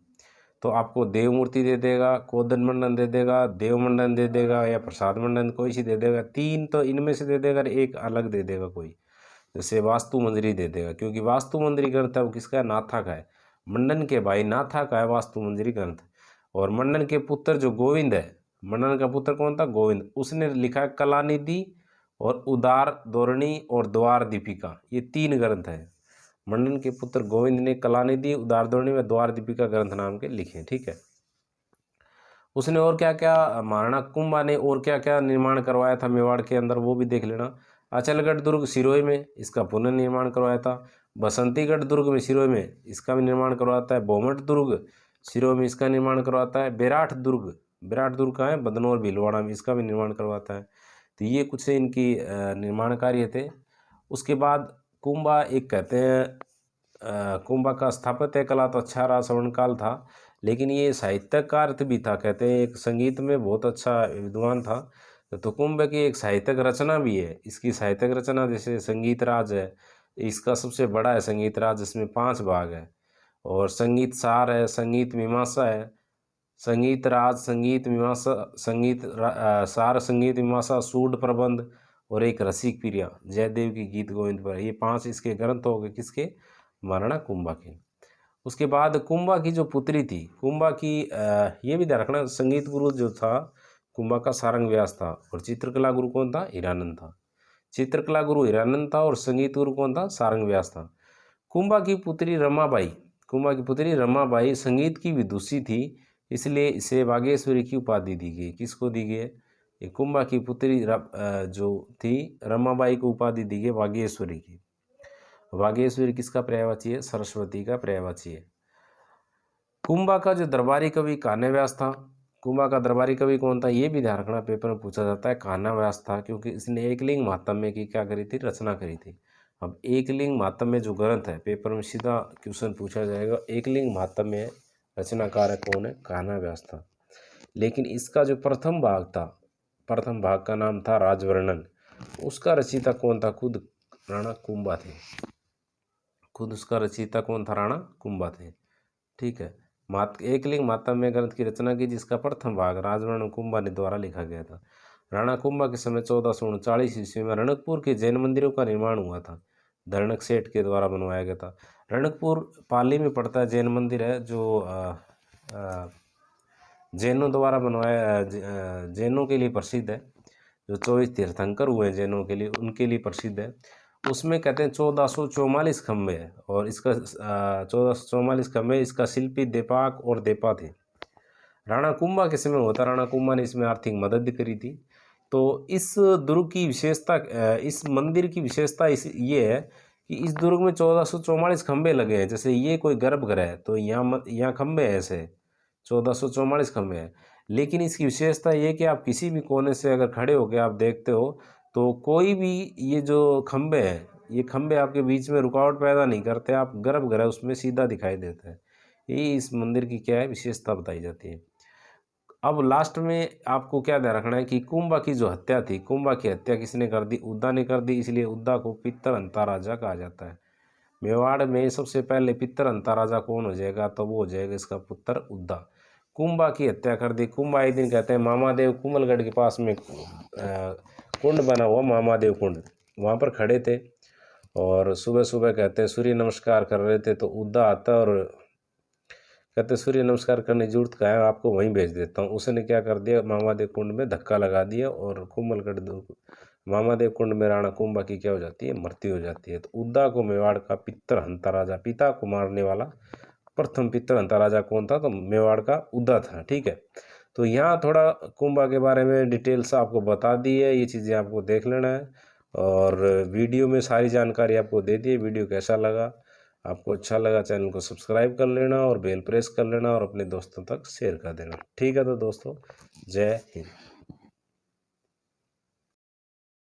तो आपको देवमूर्ति दे देगा, कोदंड मंडन दे देगा, देव मंडन दे देगा, या प्रसाद मंडन कोई सी दे देगा। 3 तो इनमें से दे देगा, एक अलग दे देगा कोई, जैसे वास्तु मंजरी दे देगा, क्योंकि वास्तु मंजरी ग्रंथ है वो किसका है, नाथा का है, मंडन के भाई नाथा का है वास्तु मंजरी ग्रंथ। और मंडन के पुत्र जो गोविंद है, मंडन का पुत्र कौन था, गोविंद, उसने लिखा है कलानिधि और उदार धोरणी और द्वार दीपिका, ये 3 ग्रंथ है। मंडन के पुत्र गोविंद ने कलानिधि, उदार धोरणी व द्वार दीपिका ग्रंथ नाम के लिखे, ठीक है। उसने और क्या क्या, महाराणा कुंभा ने और क्या क्या निर्माण करवाया था मेवाड़ के अंदर, वो भी देख लेना। अचलगढ़ दुर्ग सिरोही में इसका पुनर्निर्माण करवाया था। बसंतीगढ़ दुर्ग में सिरोही में इसका भी निर्माण करवाता है। बोमट दुर्ग सिरोही में इसका निर्माण करवाता है। विराट दुर्ग का है बदनौर भीलवाड़ा में, इसका भी निर्माण करवाता है। तो ये कुछ इनकी निर्माण कार्य थे। उसके बाद कुंभा एक कहते हैं कुंभा का स्थापत्य कला तो अच्छा रहा, स्वर्णकाल था, लेकिन ये साहित्यकार भी था, कहते हैं एक संगीत में बहुत अच्छा विद्वान था। तो कुंभ की एक साहित्यिक रचना भी है, इसकी साहित्यिक रचना जैसे संगीत राज है, इसका सबसे बड़ा है संगीत राज, इसमें 5 भाग है। और संगीत सार है, संगीत मीमांसा है, संगीत राज, संगीत मीमांसा, सार, संगीत मीमांसा, सूड प्रबंध, और एक रसिक प्रिया, जयदेव की गीत गोविंद पर। ये 5 इसके ग्रंथ हो गए, किसके, महाराणा कुंभा के। उसके बाद कुंभा की जो पुत्री थी, कुंभा की ये भी ध्यान रखना, संगीत गुरु जो था कुंभा का सारंग व्यास था, और चित्रकला गुरु कौन था, हीरानंद था। चित्रकला गुरु हीरानंद था और संगीत गुरु कौन था, सारंग व्यास था। कुंभा की पुत्री रमाबाई, कुंभा की पुत्री रमाबाई संगीत की विदुषी थी, इसलिए इसे वागेश्वरी की उपाधि दी गई। किसको दी गई है, ये कुंभा की पुत्री जो थी रमाबाई को उपाधि दी गई वागेश्वरी की। वागेश्वरी किसका पर्यायवाची है, सरस्वती का पर्यायवाची है। कुंभा का जो दरबारी कवि कान्हा व्यास था, कुंभा का दरबारी कवि कौन था, ये भी ध्यान रखना, पेपर में पूछा जाता है, कान्हा व्यास था, क्योंकि इसने एकलिंग महात्म्य की क्या करी थी, रचना करी थी। अब एकलिंग महात्म्य जो ग्रंथ है, पेपर में सीधा क्वेश्चन पूछा जाएगा, एकलिंग महात्म्य रचनाकार है कौन है, कान्हा व्यास था। लेकिन इसका जो प्रथम भाग था, प्रथम भाग का नाम था राजवर्णन, उसका रचयिता कौन था, खुद राणा कुंभा थे, खुद उसका रचयिता कौन था, राणा कुंभा थे, ठीक है। एकलिंग महात्म्य ग्रंथ की रचना की, जिसका प्रथम भाग राजवर्णन कुंभा ने द्वारा लिखा गया था। राणा कुंभा के समय 1439 ईस्वी में रणकपुर के जैन मंदिरों का निर्माण हुआ था, धरणक सेठ के द्वारा बनवाया गया था। रणकपुर पाली में पड़ता है, जैन मंदिर है जो जैनों द्वारा बनवाया, जैनों के लिए प्रसिद्ध है, जो 24 तीर्थंकर हुए हैं जैनों के लिए, उनके लिए प्रसिद्ध है। उसमें कहते हैं 1444 खंबे है, और इसका 1444 खंबे, इसका शिल्पी देपाक और देपा थे। राणा कुंभा के समय होता, राणा कुंभा ने इसमें आर्थिक मदद करी थी। तो इस दुर्ग की विशेषता, इस मंदिर की विशेषता ये है कि इस दुर्ग में 1444 खंबे लगे हैं। जैसे ये कोई गर्भगृह है तो यहाँ खंबे हैं, ऐसे 1444 खंबे हैं। लेकिन इसकी विशेषता ये कि आप किसी भी कोने से अगर खड़े होकर आप देखते हो तो कोई भी ये जो खंबे हैं, ये खंबे आपके बीच में रुकावट पैदा नहीं करते, आप गर्भगृह उसमें सीधा दिखाई देता है। ये इस मंदिर की क्या है, विशेषता बताई जाती है। अब लास्ट में आपको क्या ध्यान रखना है कि कुंभा की जो हत्या थी, कुंभा की हत्या किसने कर दी, उद्दा ने कर दी, इसलिए उद्दा को पित्तरहंता राजा कहा जाता है। मेवाड़ में सबसे पहले पित्तरहंता राजा कौन हो जाएगा, तो वो हो जाएगा इसका पुत्र उद्दा। कुंभा की हत्या कर दी। कुंभा एक दिन कहते हैं मामादेव कुंभलगढ़ के पास में कुंड बना हुआ मामादेव कुंड, वहाँ पर खड़े थे, और सुबह सुबह कहते हैं सूर्य नमस्कार कर रहे थे, तो उद्दा आता और कहते सूर्य नमस्कार करने की जरूरत का है, आपको वहीं भेज देता हूँ। उसने क्या कर दिया, मामादेव कुंड में धक्का लगा दिया, और कुंभलगढ़ मामादेव कुंड में राणा कुंभा की क्या हो जाती है, मृत्यु हो जाती है। तो उद्दा को मेवाड़ का पित्तरहंता राजा, पिता को मारने वाला प्रथम पितृहंता राजा कौन था, तो मेवाड़ का उदा था। ठीक है, तो यहाँ थोड़ा कुंभा के बारे में डिटेल्स आपको बता दी है, ये चीज़ें आपको देख लेना है। और वीडियो में सारी जानकारी आपको दे दी है। वीडियो कैसा लगा, आपको अच्छा लगा चैनल को सब्सक्राइब कर लेना और बेल प्रेस कर लेना और अपने दोस्तों तक शेयर कर देना। ठीक है, तो दोस्तों जय हिंद।